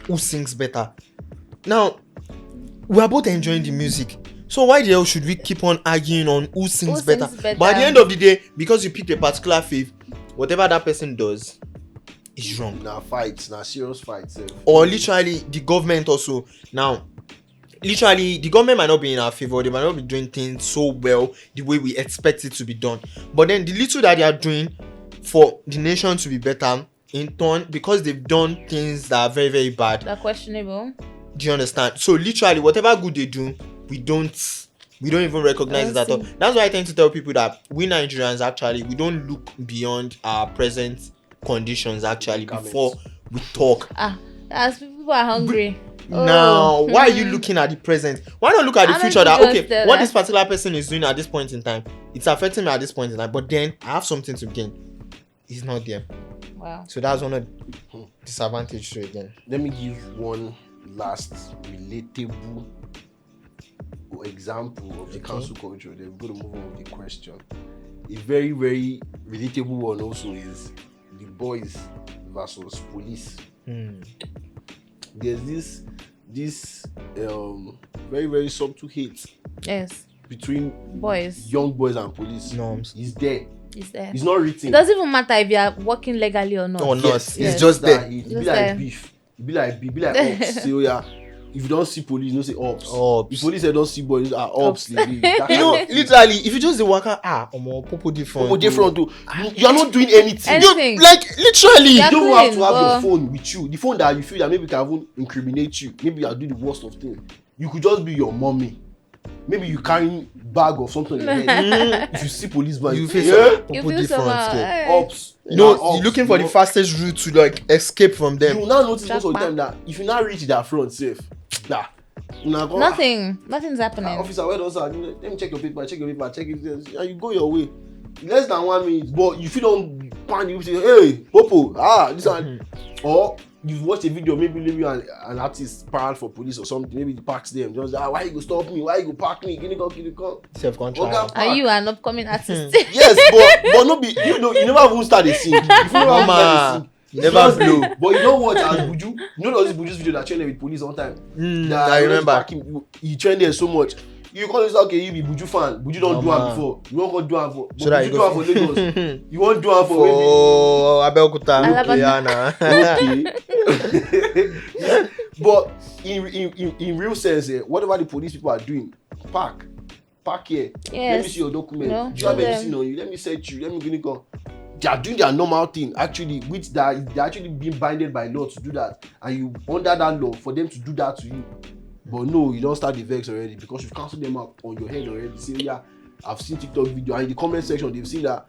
who sings better. Now we are both enjoying the music, so why the hell should we keep on arguing on who sings better? sings better? But at the end of the day, because you picked a particular fave, whatever that person does is wrong. Nah, fights, nah, serious fights. Or literally the government also. Now literally the government might not be in our favor, they might not be doing things so well the way we expect it to be done, but then the little that they are doing for the nation to be better, in turn, because they've done things that are very, very bad. They're questionable. Do you understand? So literally whatever good they do, we don't even recognize it at all. That's why I tend to tell people that we Nigerians, actually, we don't look beyond our present conditions, actually, Garments. before we talk. As people are hungry. Now, why are you looking at the present? Why not look at the How future? many That people okay, just what tell this particular person is doing at this point in time, it's affecting me at this point in time. But then I have something to gain. It's not there. Wow. So that's one of the disadvantages to it again. Let me give one last relatable example of the cancel culture. Then we're going to move on with the question. A very, very relatable one also is the boys versus police. There's this very, very subtle hate Yes. between Boys. young boys and police. Norms. It's there. It's there. It's not written. It doesn't even matter if you are working legally or not. Or not. Yes, It's just there. It be Just like there. beef. It be like ops. Say, oh yeah, if you don't see police, you don't say ops. Ops. If police say don't see boys, are ops. That You kind know, of thing. literally, if you just the worker, popo different. Omo different too. You are not doing anything. Anything. Like literally. Yeah. You don't have to have But- your phone with you. The phone that you feel that maybe can even incriminate you. Maybe you are doing the worst of things. You could just be your mommy. Maybe you carrying bag or something in your head. If you see policeman, You you face yeah, You popo feel different. somehow. Scale. ops. You know, Ops. you're looking for the know. fastest route to like escape from You them. will now notice most of the Jackpot. time that if you now reach their front safe, Nothing's happening. Officer, where does that? Let me check your paper, check it, and you go your way. Less than 1 minute, but if you don't panic, you say, hey, Popo, this one. Or you've watched a video, maybe an artist parade for police or something, maybe he parks them. Just, why you go stop me? Why you go park me? Can you come? Self-control. Okay. Are you an upcoming artist? Yes, but not be, you never even start a scene. If you never even start a Mama, scene, you never blow. but you don't watch as Buju. You know this Buju's video that trended with police one time. That I remember. parking, he trended so much. You call this okay? You be Buju fan. Buju don't do it before. You won't go do it for. So that Buju you do it for Lagos. You won't do it for Abeokuta. Alabama. okay. But in real sense, whatever the police people are doing, park here. Let me Yes. see your document. No, Do you have show anything on you? Let me search you. Let me go. They are doing their normal thing actually, which that they're actually being binded by law to do that, and you under that law for them to do that to you. But no, you don't start the vex already because you've cancelled them out on your head already. Say, yeah, I've seen TikTok video, and in the comment section they've seen that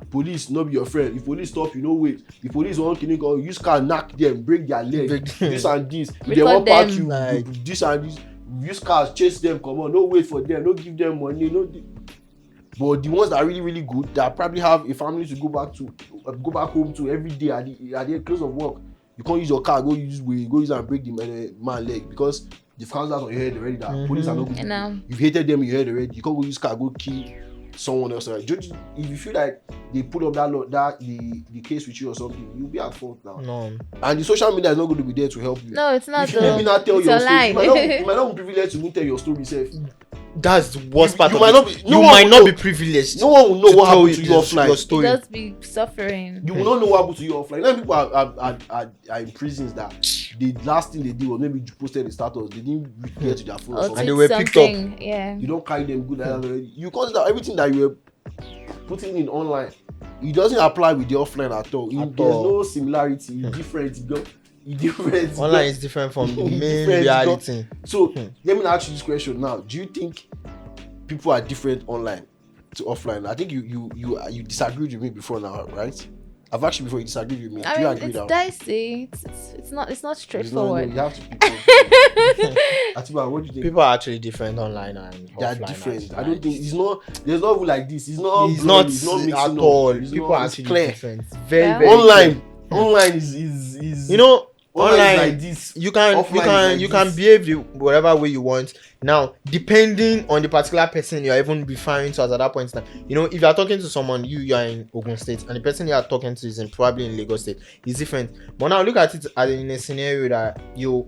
police not be your friend. If police stop, you know wait. If police want to go, use car knock them, break their leg, this and this. If they want park you, like this and this. Use cars, chase them, come on, no wait for them, no give them money, no. But the ones that are really, really good, that probably have a family to go back home to every day at the close of work. You can't use your car, go use and break the man leg because they've cancelled that on your head already. That police are not good. You know. You've hated them in your head already. You can't go use car, go kill someone else. Right? If you feel like they put up the case with you or something, you'll be at fault now. No. And the social media is not going to be there to help you. No, it's not. If you maybe not tell It's your a story, lie. you might not be privileged to tell your story self. That's the worst part You of might it. not be- no You one might will not know. be privileged. No one will know to what tell happened to you offline. Your story. Just be suffering. You will not know what happened to you offline. Many people are in prisons that the last thing they did was maybe posted a status. They didn't get to their phone. Or Or something. And they tweet were picked up. something, yeah. You don't carry them good like that already. You consider everything that you were putting in online. It doesn't apply with the offline at all. There's no similarity. It's different. It's different. Online is different from the main Different, reality. So let me ask you this question now. Do you think people are different online to offline? I think you disagreed with me before now, right? I've actually before you disagreed with me. I Do you mean, agree it's now? dicey. It's not It's not- straightforward. you have to pick one. Atiba, what do you think? People are actually different online and They are offline. different. I Like, don't think it's not. There's not even like this. It's not. it's blurry, not it's not mixing at up. all. It's People not- are it's actually clear. different. Very, Yeah. very Online. Online is. You know, online is online like this. you can Offline is you like can this. behave whatever way you want. Now, depending on the particular person you are even referring to as at that point in time. You know, if you are talking to someone, you are in Ogun State, and the person you are talking to is probably in Lagos State, it's different. But now look at it as in a scenario that you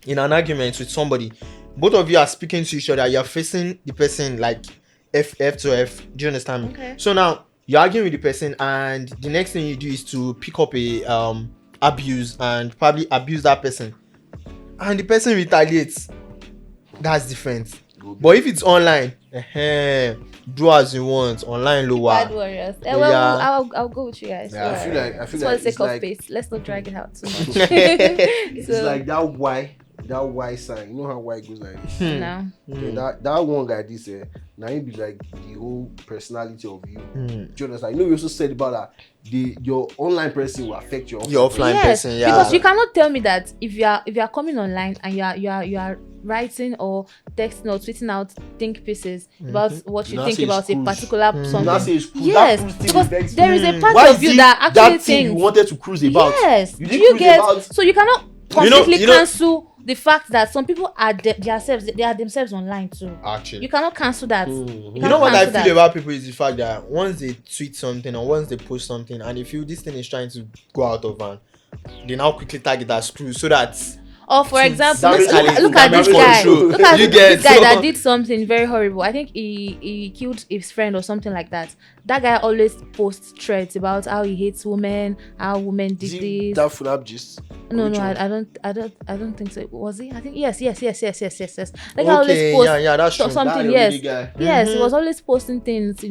in an argument with somebody, both of you are speaking to each other, you are facing the person like F to F. Do you understand me? Okay. So now you're arguing with the person, and the next thing you do is to pick up a abuse and probably abuse that person, and the person retaliates. That's different. But if it's online, do as you want. Online lower. Bad warriors. Yeah. Well, I'll go with you guys. Yeah, I feel like It's for it's the sake of like pace. Let's not drag it out too much. it's So, like that Y sign. You know how Y goes like this? no. Okay, that one guy this now it be like the whole personality of you. Mm. Do you understand? You know, we also said about that your online person will affect your Your offline Yes, person, yeah. because you cannot tell me that if you are coming online and you are writing or texting or tweeting out think pieces about what You you now think say it's about a cruise. particular Now something. say it's cruise. Yes, That cruise thing because vex there me. is a part Why of is you it that actually that thing you thinks. wanted to cruise about? Yes, You do didn't you cruise get? about. So you cannot You know- completely you know- cancel the fact that some people are they are themselves online too. Actually, You cannot cancel that. Mhm. You you cannot know what I cancel feel that. about people is the fact that once they tweet something or once they post something and they feel this thing is trying to go out of hand, they now quickly tag it as screw so that Or for to example, damage look at this control. guy. Control. Look at You this get guy so- that did something very horrible. I think he killed his friend or something like that. That guy always posts threads about how he hates women, how women did Is it this. that Funab gist? No, Which one? I don't think so. Was he? I think yes. Like I okay, always post yeah, that's true. something. That Yes, Yehudi guy. yes. He was always posting things.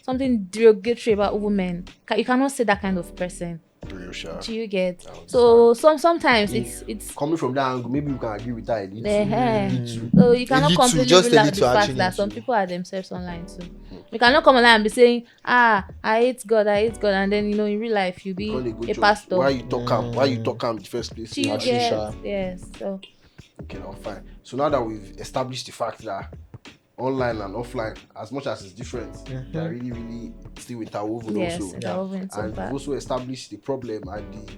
Something derogatory about women. You cannot say that kind of person. Real sure. Do you get? I So sometimes Yeah. it's Coming from that angle, maybe we can agree with that a little. uh-huh. So you cannot little, completely just a rule out the little, fact actually. that some people are themselves online too. You cannot come online and be saying, I hate God, and then in real life you be Call a good a joke. pastor. Why you talk am? Why you talk am in the first place? Do you Actually, get? sure. Yes. So Okay, now fine. So now that we've established the fact that online and offline, as much as it's different, they're really, really still interwoven yes, also. it's all went so And we've bad. also established the problem and the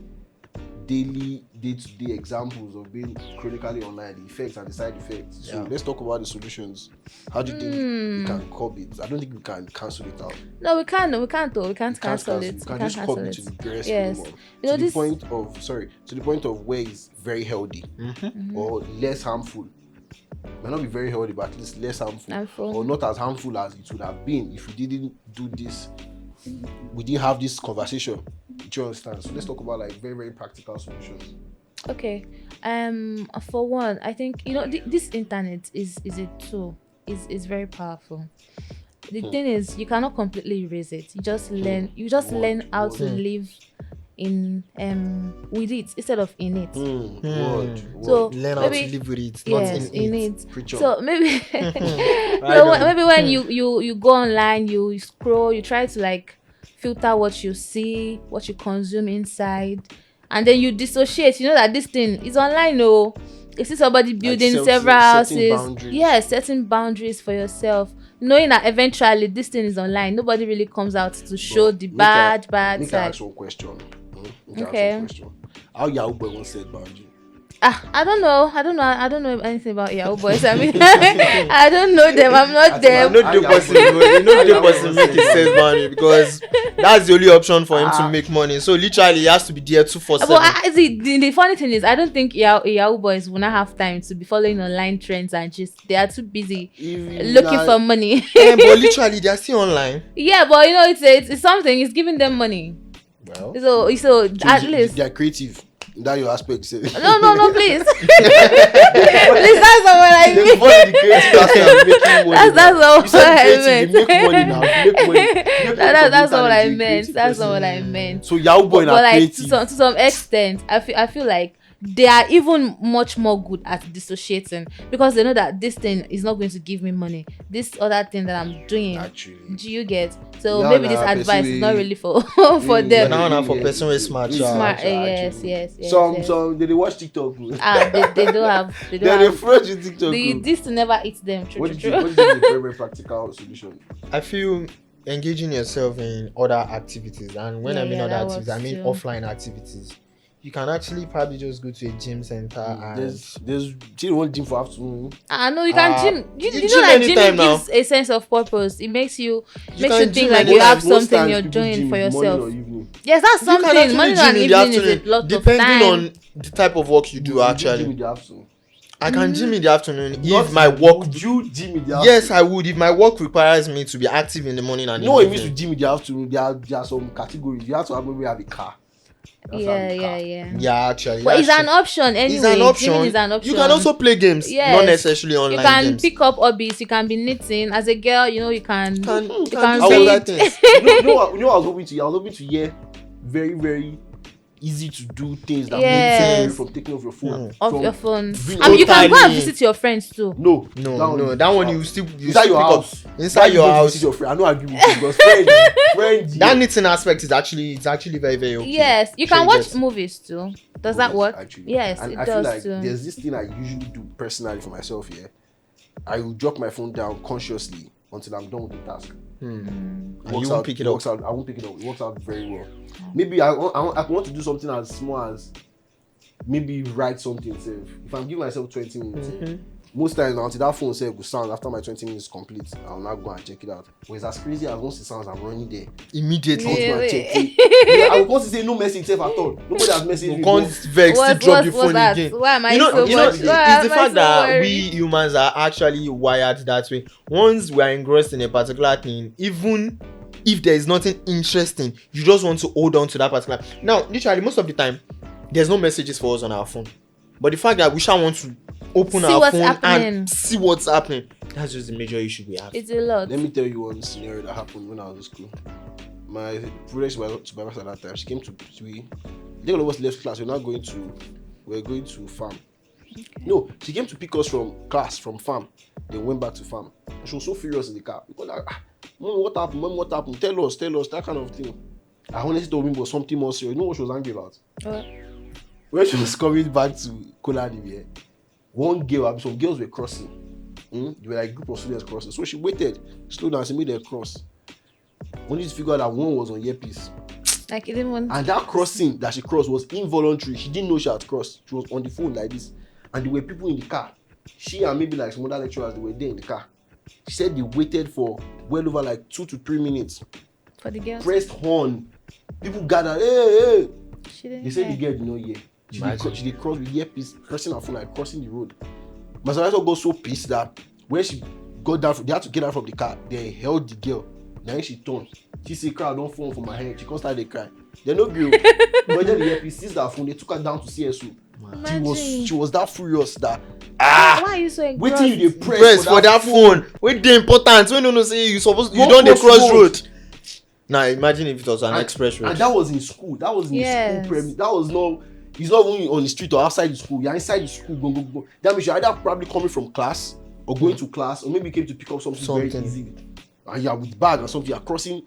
daily, day-to-day examples of being chronically online, the effects and the side effects. So Yeah. let's talk about the solutions. How do you think we can curb it? I don't think we can cancel it out. No, we can't. We can't. Though. We can't cancel it. You We can can't just cancel curb it to it. the barest Yes. minimum. You know to the this. point of where it's very healthy or less harmful. Might not be very healthy, but at least less harmful. Or not as harmful as it would have been if we didn't do this. We didn't have this conversation. Do you understand? So let's talk about like very, very practical solutions. Okay. For one, I think this internet is a tool. Is very powerful. The thing is, you cannot completely erase it. You just learn. You just learn how to live in with it instead of in it. So learn how to maybe live with it, not yes, in it. it. Preach on. So maybe on. maybe when you go online, you scroll, you try to like filter what you see, what you consume inside, and then you dissociate. You know that this thing is online. No, you see somebody building setting several houses. boundaries. Yes, setting boundaries for yourself. Knowing that eventually this thing is online, nobody really comes out to show the bad Make I side. ask one question. Okay. How Yahoo Boy won't set boundary? I don't know anything about Yahoo boys. I mean, I don't know them. I'm not I them. think No the person make it sense money because that's the only option for him to make money. So literally he has to be there 247. But the funny thing is, I don't think Yahoo boys will not have time to be following online trends and just they are too busy looking for money. But literally they are still online. Yeah, but it's something. It's giving them money. Well, So at least. they are creative. That your aspect. Say. No, please. Please, that's not what I mean. That's not what I meant. You make money now. You make money. You make money That's from not what I internet, meant. you're a That's creative not what I person. meant. So Yahoo Boy But na like creative. to some extent, I feel like they are even much more good at dissociating because they know that this thing is not going to give me money. This other thing that I'm doing, Actually. do you get? So Yeah, maybe this nah, advice is not person really for Mm, them. now for person with smart It's child. Smart, actually. yes. Some they watch TikTok. They don't have. They They're don't the have. front with TikTok. This to never eat them. What True, do you true. what is a very, very practical solution? I feel engaging yourself in other activities, and when I mean Yeah, other that activities, I works mean too. offline activities. You can actually probably just go to a gym center and There's still one gym for afternoon. No, you can gym. You you know gym that anytime gymming gives a sense of purpose. It makes you can think gym like anytime. you have Most something times you're people doing gym for in the morning yourself. or evening. Yes, that's you can something. actually Morning gym and in the evening is a afternoon, lot of depending time. on the type of work you do. Would you Actually, gym in the afternoon? I can gym in the afternoon Not if my work. Would you gym in the afternoon? Yes, I would. If my work requires me to be active in the morning and You know what in it the means to evening. gym in the afternoon? There are some categories. You have to have a car. You have to have a car. Yeah. Yeah, actually. But it's that's an true. option anyway. It's an option. Gymming is an option. You can also play games, Yes. not necessarily online You can games. pick up hobbies. You can be knitting. As a girl, you can. You can can do read. other things. You know what I was hoping to hear? I was hoping to hear very, very easy to do things that Yes. make you from taking off your phone. Off from your phone. being I mean, you can go and totally- visit your friends too. No, that one you still inside your pick house. up inside your Why you go house. visit your friend? I know I agree with you because friend. That knitting aspect is actually very very okay. Yes, you Sure can you watch get. movies too. Does that work? Actually. Yes, and it I does feel like too. there's this thing I usually do personally for myself here. I will drop my phone down consciously until I'm done with the task. And Works you won't out- pick it it up. works out. I won't pick it up. It works out very well. Maybe I want to do something as small as maybe write something. Say, if I'm giving myself 20 minutes, most times until that phone say will sound after my 20 minutes complete, I'll now go and check it out. But it's as crazy as once it sounds, I'm running there. Immediately. I want to go and Really? check it. I will constantly say no message safe at all. Nobody has messaged You me. can't vex, still drop the phone that? again. Why am I You know, so much? it's Why the am I fact so that worried? we humans are actually wired that way. Once we are engrossed in a particular thing, even if there is nothing interesting, you just want to hold on to that particular. Now, literally, most of the time, there's no messages for us on our phone. But the fact that we shall want to open See our what's phone happening. and see what's happening, that's just the major issue we have. It's a lot. Let me tell you one scenario that happened when I was in school. My privilege supervisor at that time, she came to I think all of us left class. We're going to farm. No, she came to pick us from class from farm. Then went back to farm. And she was so furious in the car because Mom, what happened? Mom, what happened? Tell us, that kind of thing. I honestly told me it was something more serious. You know what she was angry about? What? When she was coming back to Koladi, one girl, some girls were crossing. They were like a group of students crossing. So she waited, slowed down, and made them cross. Only to figure out that one was on earpiece. Like, it didn't want. And that crossing that she crossed was involuntary. She didn't know she had crossed. She was on the phone like this. And there were people in the car. She and maybe like some other lecturers, they were there in the car. She said they waited for well over like 2 to 3 minutes. For the girls. Pressed horn. People gathered. Hey. She didn't They said the hear. girl did not hear. She Imagine. did cross with earpiece, pressing her phone like crossing the road. My supervisor got so pissed that when she got down, they had to get out from the car. They held the girl. Then she turned. She said, "Cry, don't fall from my head." She can't start to cry. They no girl. But then the earpiece seized her phone. They took her down to CSU. Imagine. She was that furious that Why are you so engrossed? waiting you dey Press for that phone. Wait, the important. When no say you Don't don't dey cross cross road. road. Now imagine if it was an express road. And that was in school. That was in Yes. the school premise. That was no. It's not even on the street or outside the school. You're inside the school. Go. That means you're either probably coming from class or going to class, or maybe you came to pick up something very easy. And you're with bag or something. You're crossing.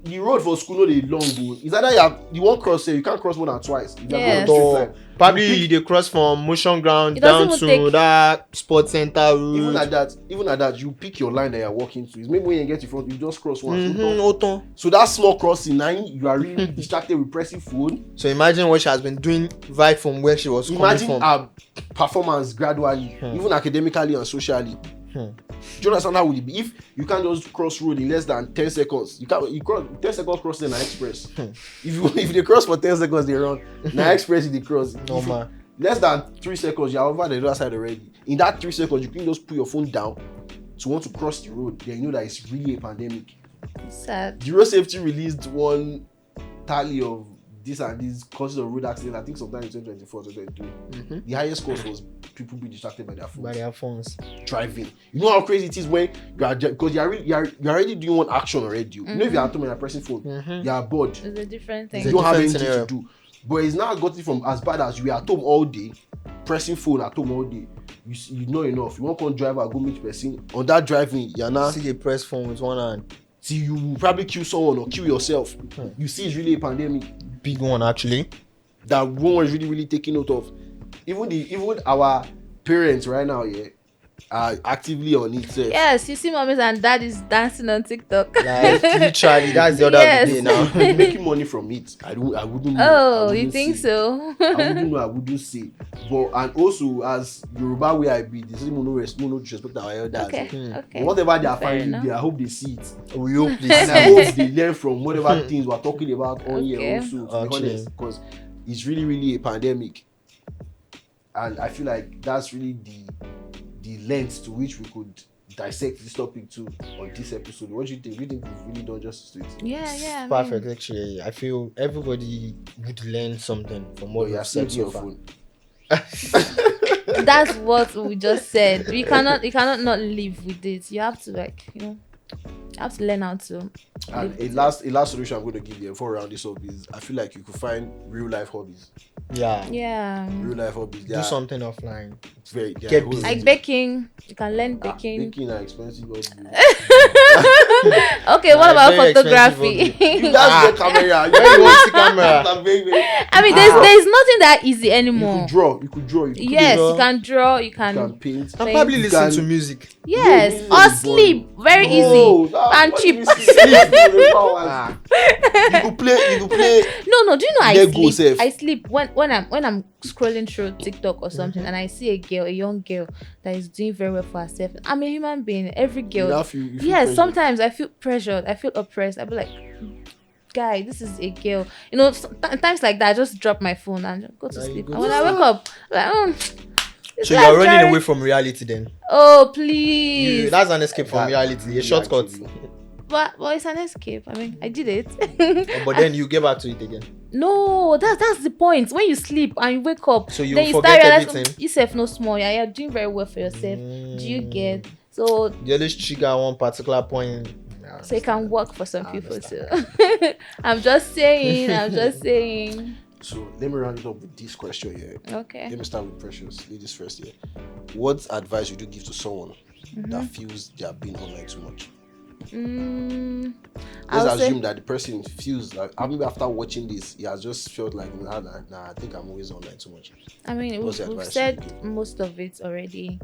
The road for school no dey long o. It's either you won't cross here. You can't cross more than twice. If you're Yes. going So, straight line. probably they cross from motion ground It down doesn't to even take- that sports center road. Even at that, you pick your line that you're walking to. It's maybe when you get in front, you just cross once. Oton. So that small crossing, now you are really distracted with pressing phone. So imagine what she has been doing right from where she was Imagine coming from. her performance gradually, even academically and socially. Do you understand how would it be if you can't just cross road in less than 10 seconds? You cross 10 seconds crossing an express. if they cross for 10 seconds, they run. Now express they cross. Normal. Less than 3 seconds, you're over the other side already. In that 3 seconds, you can just put your phone down to want to cross the road. Then you know that it's really a pandemic. Sad. The road safety released one tally of this and this causes of road accidents. I think sometime in 2024, 2023. The highest cause was people being distracted by their phones. By their phones. Driving. You know how crazy it is when you are because you're already doing one action already. You know if you're at home and you're pressing phone, you're bored. It's a different thing. It's You don't have different anything scenario. to do. But it's now gotten from as bad as you are at home all day, pressing phone at home all day. You know enough. You won't come drive and go meet person. On that driving, you're now See they press phone with one hand. see you will probably kill someone or kill yourself. You see it's really a pandemic Big one actually. that no one is really taking note of. Even our parents right now, are actively on it. Yes, you see mommies and daddies dancing on TikTok. Like literally, that's the other Yes. day now. Making money from it. I wouldn't know. I Oh, wouldn't you think say. so? I wouldn't know. I wouldn't say. But and also as Yoruba way I be, there's no disrespect our elders. Okay, But okay. whatever they are Fair finding enough. there, I hope they see it. We hope And I this. hope they learn from whatever things we're talking about on Okay. here also, to be Actually. honest, because it's really, really a pandemic. And I feel like that's really the length to which we could dissect this topic to on this episode. What do you think? Do you think we've really done justice to it? Yeah. I mean, Perfect. Actually, I feel everybody would learn something from what Or you you're have still said your so far. phone? that's what we just said. You cannot not live with it. You have to I have to learn how to. And a last solution I'm going to give you before we round this up is I feel like you could find real life hobbies. Yeah. Real life hobbies. Do something offline. Get busy. Like baking. You can learn baking. Baking are expensive. Okay, what about Very photography? You guys get camera. You Where you want the camera. camera? I mean, there's nothing that easy You anymore. could draw. You could draw. Yes, draw. you can draw. You You can can. paint. And probably You listen can- to music. Yes, music or is sleep. Very No, easy that- and what cheap. do you see? Ah. You could play. No. Do you know I Let go sleep? safe. I sleep when I'm scrolling through TikTok or something, and I see a young girl that is doing very well for herself. I'm a human being. Every girl. You feel Yes, pressure. sometimes I feel pressured. I feel oppressed. I be like, guy, this is a girl. You know, times like that, I just drop my phone and just go to Now you sleep. go And to when I wake up, like, this So life you're running very- away from reality then. Oh please. That's an escape from That- reality. A shortcut. actually. But it's an escape. I mean, I did it. But then you get back to it again. No, that's the point. When you sleep and you wake up, So you then you forget start realizing everything. yourself no small. Yeah, you're doing very well for yourself. Do you get? So You always trigger one particular point. so it can work for some I people too. understand. I'm just saying. So let me round it up with this question here. Okay. Let me start with Precious. Ladies first here. What advice would you give to someone that feels they are being online too much? Let's I'll say, assume that the person feels like maybe after watching this, he has just felt like nah, I think I'm always online too much. I mean, What's the we've advice said you give? most of it already.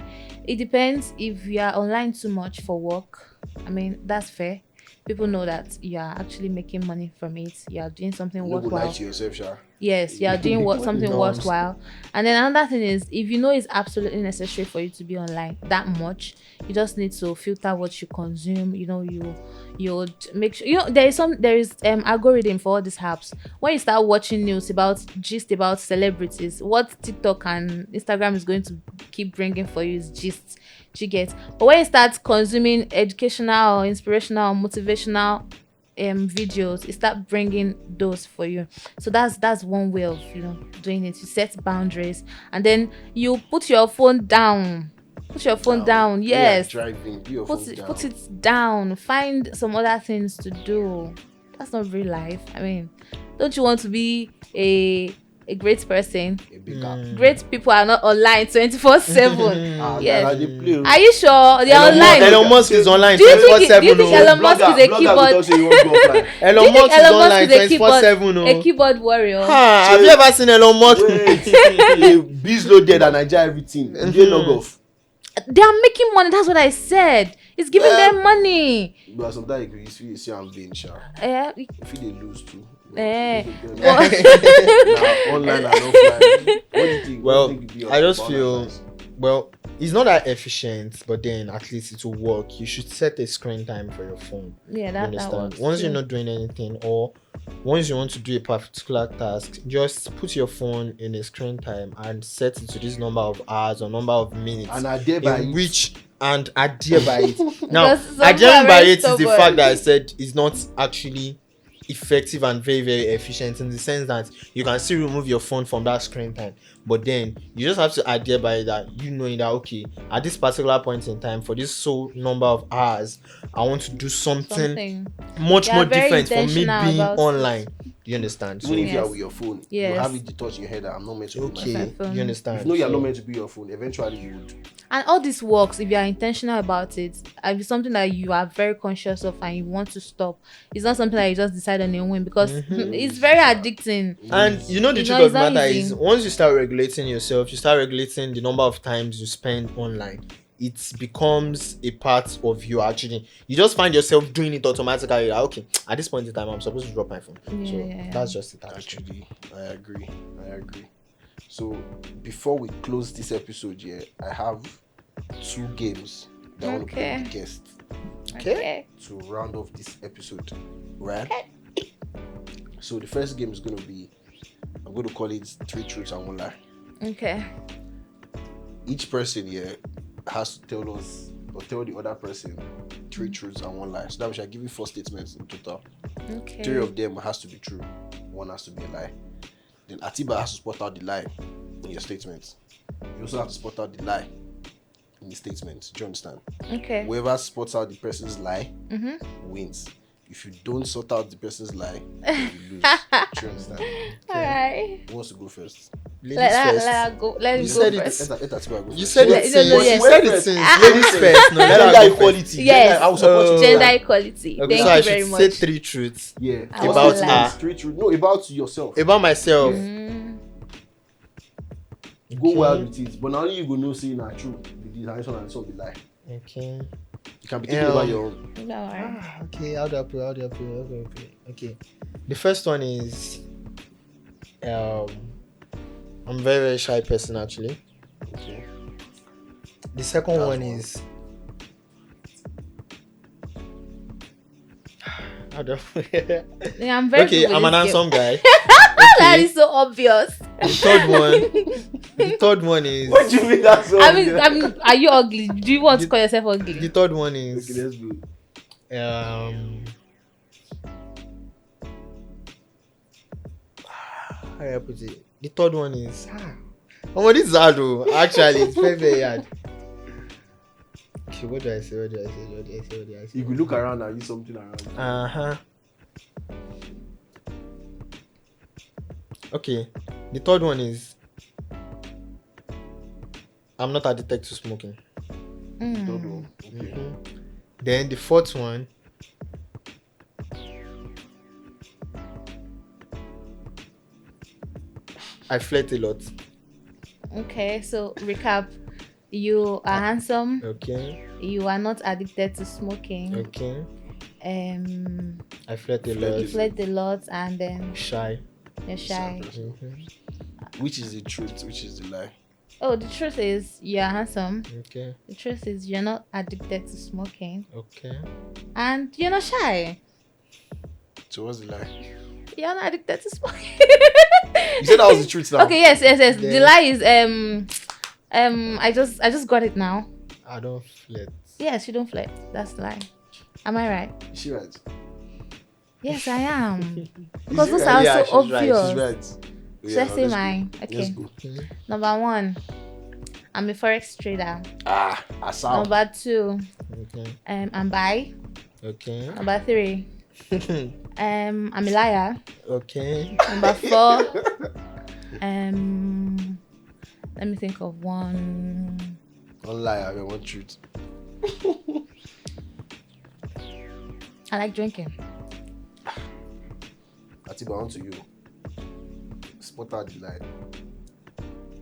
It depends if you are online too much for work. I mean, that's fair. People know that you are actually making money from it. You are doing something No go lie worthwhile. to yourself, Sha. Yes, you are doing something Norms. worthwhile. And then another thing is, if you know it's absolutely necessary for you to be online that much, you just need to filter what you consume. You know, you would make sure, you know, there is algorithm for all these apps. When you start watching news about celebrities, what TikTok and Instagram is going to keep bringing for you is gist. You get. But when you start consuming educational, inspirational, motivational videos, it start bringing those for you. So that's one way of doing it. You set boundaries and then you put your phone down. Yes. Driving. Put your phone down. Put it down. Find some other things to do. That's not real life. I mean, don't you want to be a great person? A big app. Great people are not online 24/7. Yes. Nah, they play. Are you sure they're Elon online? Elon Musk is online Do you think 24/7. do you think Elon Musk is a Blogger keyboard? will tell you he won't go offline. Do Elon you think Musk is Elon Musk online is a keyboard, 24/7. a keyboard warrior? Have you ever seen Elon Musk? Wait, Biz loaded and Nigeria everything. You didn't log off. They are making money. That's what I said. It's giving them money. But sometimes you see I'm being sharp. Yeah. I feel they lose too. Eh. Nah, online and offline. What do you think? Well, What do you think would be I just about feel- advice? Well, it's not that efficient, but then at least it will work. You should set a screen time for your phone. Yeah, You that understand? works. Once you're too. not doing anything, or once you want to do a particular task, just put your phone in a screen time and set it to this number of hours or number of minutes. And I dare by in it. which and adhere by it. Now, Because some people adhering are by very it is the stubborn. fact that I said is not actually effective and very, very efficient in the sense that you can still remove your phone from that screen time, but then you just have to adhere by that, knowing that okay, at this particular point in time for this so number of hours, I want to do something much They are more very different from me intentional being about it. online. You understand? So Even if you are Yes. with your phone, Yes. you have it detached in your head that I'm not meant to be okay, my my phone. you understand? If you know you're So- not meant to be your phone, eventually you would. And all this works if you are intentional about it. If it's something that you are very conscious of and you want to stop. It's not something that you just decide on your own because it's very addicting. And you know the It's truth not- of the it's not matter easy. is once you start regulating yourself, you start regulating the number of times you spend online, it becomes a part of you actually. You just find yourself doing it automatically. Like, okay, at this point in time I'm supposed to drop my phone. So Yeah. that's just it. Actually, I agree. So before we close this episode here, I have 2 games that I want to play with the guests Okay. to round off this episode. Right? So the first game is going to be, I'm going to call it 3 truths and 1 lie. Okay. Each person here has to tell us or tell the other person 3 truths and 1 lie. So that we shall give you 4 statements in total. Okay. 3 of them has to be true, 1 has to be a lie. Then Atiba has to spot out the lie in your statements. You also have to spot out the lie in in the statement. Do you understand? Okay. Whoever spots out the person's lie Mm-hmm. wins. If you don't sort out the person's lie, then you lose. Do you understand? All right. Who wants to go first? Ladies Let first. her go. Let You me said go it. first. Let Atiba go You first. said No, it no, since. no, You yes. said it since. Ladies first. No, let her Gender go first. equality. Yes. Gender, I will support you. Gender equality. Okay, Thank so I you should very say much. 3 truths Yeah. I About also like- her. Straight through. No, about yourself. about myself. Mm. Go Okay. wild with it. But now you go know saying that true. The this and so be lie. Okay. You can be thinking about your own. No, all right. Okay, how do I put it? Okay. The first one is I'm a very, very shy person actually. Okay. The second That's one one. is how do I put it? Yeah, I'm very Okay, good with I'm an this game. handsome guy. That Okay. is so obvious. The third one is What do you mean that's so? I mean, are you ugly? Do you want to call yourself the ugly? third one Okay, is let's go. how do I put it? The third one is oh, this is hard though. Actually, it's very, very hard. Okay, what do I say? You could look around and use something around. Okay, the third one is I'm not addicted to smoking. Don't Mm. know. Okay. Then the fourth one, I flirt a lot. Okay, so recap. You are handsome. Okay, You are not addicted to smoking. okay. I flirt a You lot. flirt a lot, and then Shy. you're shy. Which is the truth? Which is the lie? Oh, the truth is you are handsome. Okay, The truth is you're not addicted to smoking, okay. and you're not shy. So what's the lie? You're not addicted to smoking. You said that was the truth now. Okay, yes. The Then- lie is I just got it now. I don't flirt. Yes, you don't flirt. That's the lie. Am I right? Is she right? Yes, I am. Is Because she those right? are Yeah, so she's right, obvious. She's right. Should I now say let's go. mine? Let's Okay. go. Number 1, I'm a forex trader. Asal. Number 2, Okay, I'm bi. okay. Number 3, I'm a liar. Okay. Number 4, let me think of one. One lie, I mean one truth. I like drinking. Atiba, on to you. Spot out the lie.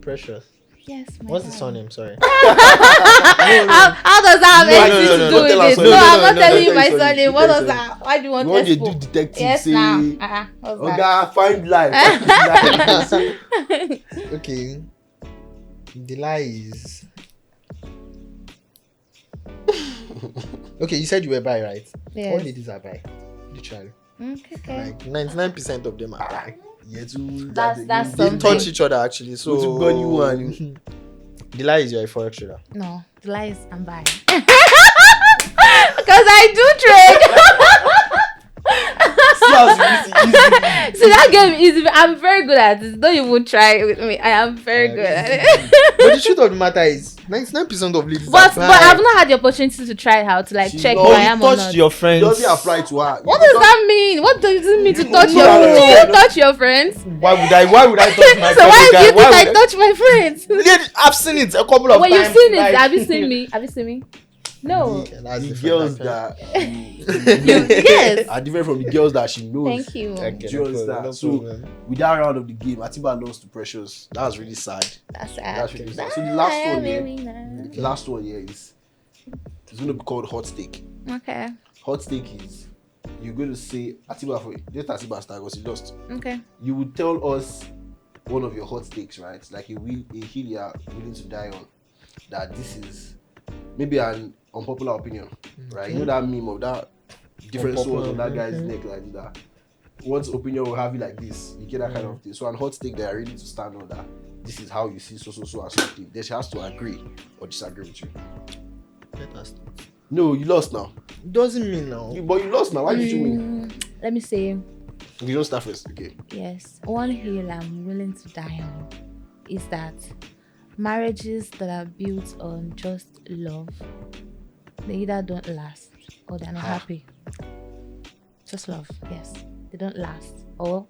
Precious. Yes, my What's the guy. surname? Sorry. How does that have No, anything no, to no, do don't with tell us it? sorry. No, No, I'm no, not no, telling don't you my tell us sorry. surname. Don't What tell does us that? Why do you want You want to expo? do detective, Yes, say, now. What's that? Oga, find life. Okay. The lie is. Okay, you said you were bi, right? Yes. All ladies are bi. Literally. Okay. Like 99% of them are bi. Yeah, too. That's They something. touch each other actually. So Go to gun you one. The lie is you're a forex trader. No, the lie is I'm bi. Because I do trade. So that game is I'm very good at it. Don't even try it with me. I am very good at it. But the truth of the matter is 99% of ladies But are I've not had the opportunity to try it out to like She's check not- if Oh, I you am or not. your friends. Doesn't apply to her. What does that mean? What does it mean to You touch know your that. Do you touch your friends? Why would I touch my So why fellow do you guy? think I would touch my friends? Lady, I've seen it a couple of When times. you've seen it, like- have you seen me? Have you seen me? No. Yeah, that's The different, girls like, that Yes. are different from the girls that she knows. Thank you. Okay, Do you no understand? problem, no So problem. with that round of the game, Atiba lost to Precious. That was really sad. That's That's sad. really sad. So the last one here, here. the last one here is it's gonna be called hot steak. Okay. Hot steak is you're going to say Atiba for let Atiba start because he lost. Okay. You would tell us one of your hot steaks, right? Like a hill you are willing to die on. That this is maybe an unpopular opinion, right? You know that meme of that different swords on that guy's neck like that. One's opinion will have you like this. You get that kind of thing. So an hot steak they are ready to stand on that. This is how you see so and something. Then she has to agree or disagree with you. Let us. No, you lost now. Doesn't mean now. But you lost now. Why did you win? Let me say, You don't start first, okay? yes. One hill I'm willing to die on is that marriages that are built on just love, they either don't last or they're not happy. Just love, yes. They don't last. Or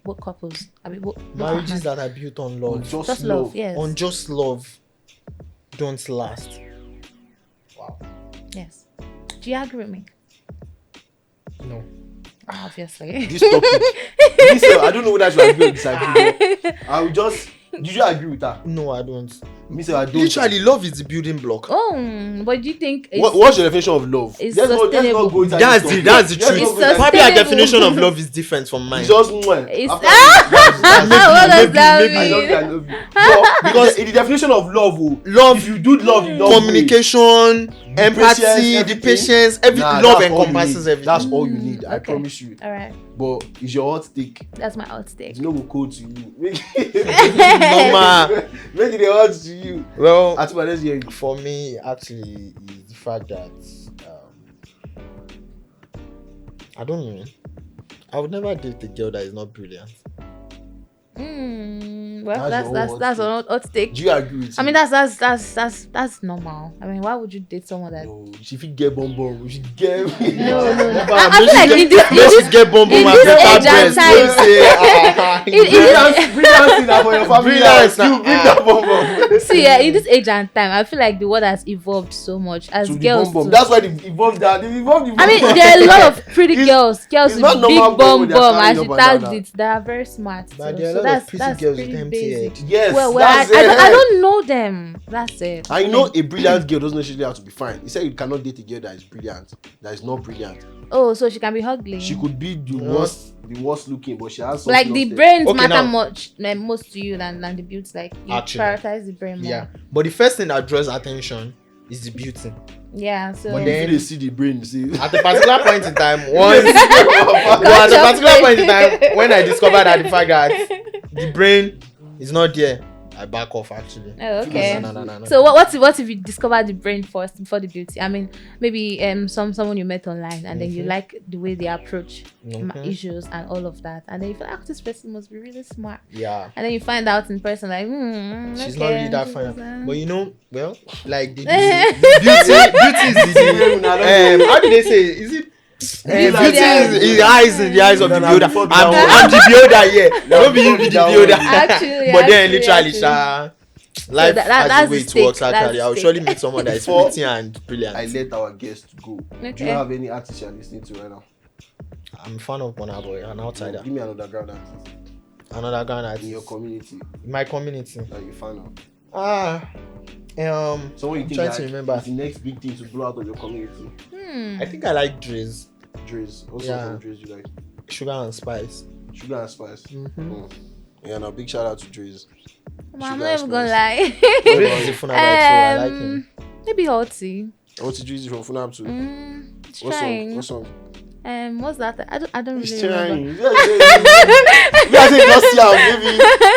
both couples. Both Marriages partners. that are built on love, Just love, yes. on just love, don't last. Wow. Yes. Do you agree with me? No. Obviously. This topic. I don't know whether you agree or disagree. But I will just. Did you agree with that? No, I don't. I don't. Literally, love is the building block. But do you think What's your definition of love? It's Let's not go into That's this the topic. truth. It's Probably our sustainable. definition of love is different from mine. It's just mwah. It's After what does that maybe. I mean? love you. But because in the definition of love, Love, if you do love, you love communication, empathy, patience, the patience, love that's all you encompasses need. everything. That's all you need. I Okay. promise you. All right. But it's your hot take. That's my hot take. It's no go cold to you. Make Normal. Make it hot to you. Well, Atiba, let's hear you. for me, actually, is the fact that I don't know. I would never date a girl that is not brilliant. Well, That's your hot that's a hot take. Do you agree with I me? mean, that's normal. I mean, why would you date someone that? No, she fit get bomb. She get. No. Never. I feel like in this Let's get bomb in and this better age and breast. time- Don't say, Brilliance in that for your family. Brilliance, You bring that bomb. See, yeah, in this age and time, I feel like the world has evolved so much as To the girls. bomb. too. That's why they evolved that. They evolved the I mean, bomb. there are a lot of pretty It's- girls it's with not big normal bomb they're bomb, standing as she up and down tagged it. They are very smart. But too. there are a So lot that's of pretty girls with pretty empty basic. head. Yes, Well, that's I it. don't know them. That's it. And you know, a brilliant girl doesn't necessarily have to be fine. He said you cannot date a girl that is brilliant, that is not brilliant. Oh, so she can be ugly. She could be the Yeah. worst looking, but she has something Like the else there. brains Okay, matter now- most to you than the beauty. Like you Actually. prioritize the brain more. Yeah, but the first thing that draws attention is the beauty. Yeah. So But If then- you see the brain, see. At a particular point in time, at a particular point in time, when I discovered that the fact that the brain is not there, I back off actually. Oh, okay. No. So what if you discover the brain first before the beauty? I mean, maybe someone you met online and then you like the way they approach issues and all of that, and then you feel like this person must be really smart, Yeah. and then you find out in person like She's okay, not really that she's, fine. But you know, well, like the beauty is the how do they say? Is it beauty is the eyes in the eyes of the builder. I'm the builder here. Don't be you be the builder. Actually, But then actually. literally, life that's has the way the it stake, works that's actually. the I'll stake. surely meet someone that is Before pretty and brilliant. I let our guest go. Do Okay. you have any artists you're listening to right now? I'm a fan of Burna Boy, an outsider. Give me an underground artist Another guy that's in your community in my community. that you fan of. I'm Someone you think trying like to remember. is the next big thing to blow out of your community. I think I like Driz, Driz. Also Yeah. from Driz you like Sugar and Spice. Sugar and Spice. Mm-hmm. Yeah, now big shout out to Driz. I'm Sugar not and even gonna Spice. lie. Driz is a fun I like him. Maybe Hotty. What's the Driz from Funab too? It's What song? trying. What song? What's that? I don't It's really remember. trying. Yeah, I think last year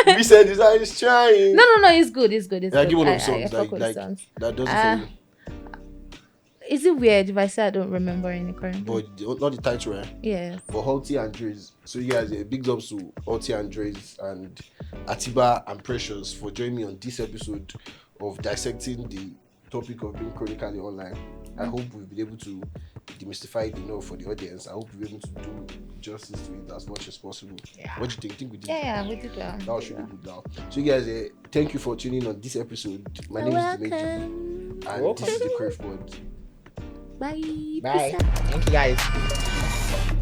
maybe we said it's trying. No, it's good. It's good. Yeah, give one of I songs fuck with like songs. that does it for you. Is it weird if I say I don't remember any currently? But not the title, right? Yes. For Halti and Driz. So you guys, big ups to Halti and Driz and Atiba and Precious for joining me on this episode of dissecting the topic of being chronically online. I hope we've been able to demystify it enough for the audience. I hope we're able to do justice to it as much as possible. Yeah. What do you think? Think we did? Yeah, we did well. That was really good now. So you guys, thank you for tuning in on this episode. My name is Dimeji Welcome. and this is the Crave Pod. Bye. Bye. Peace out. Thank you guys.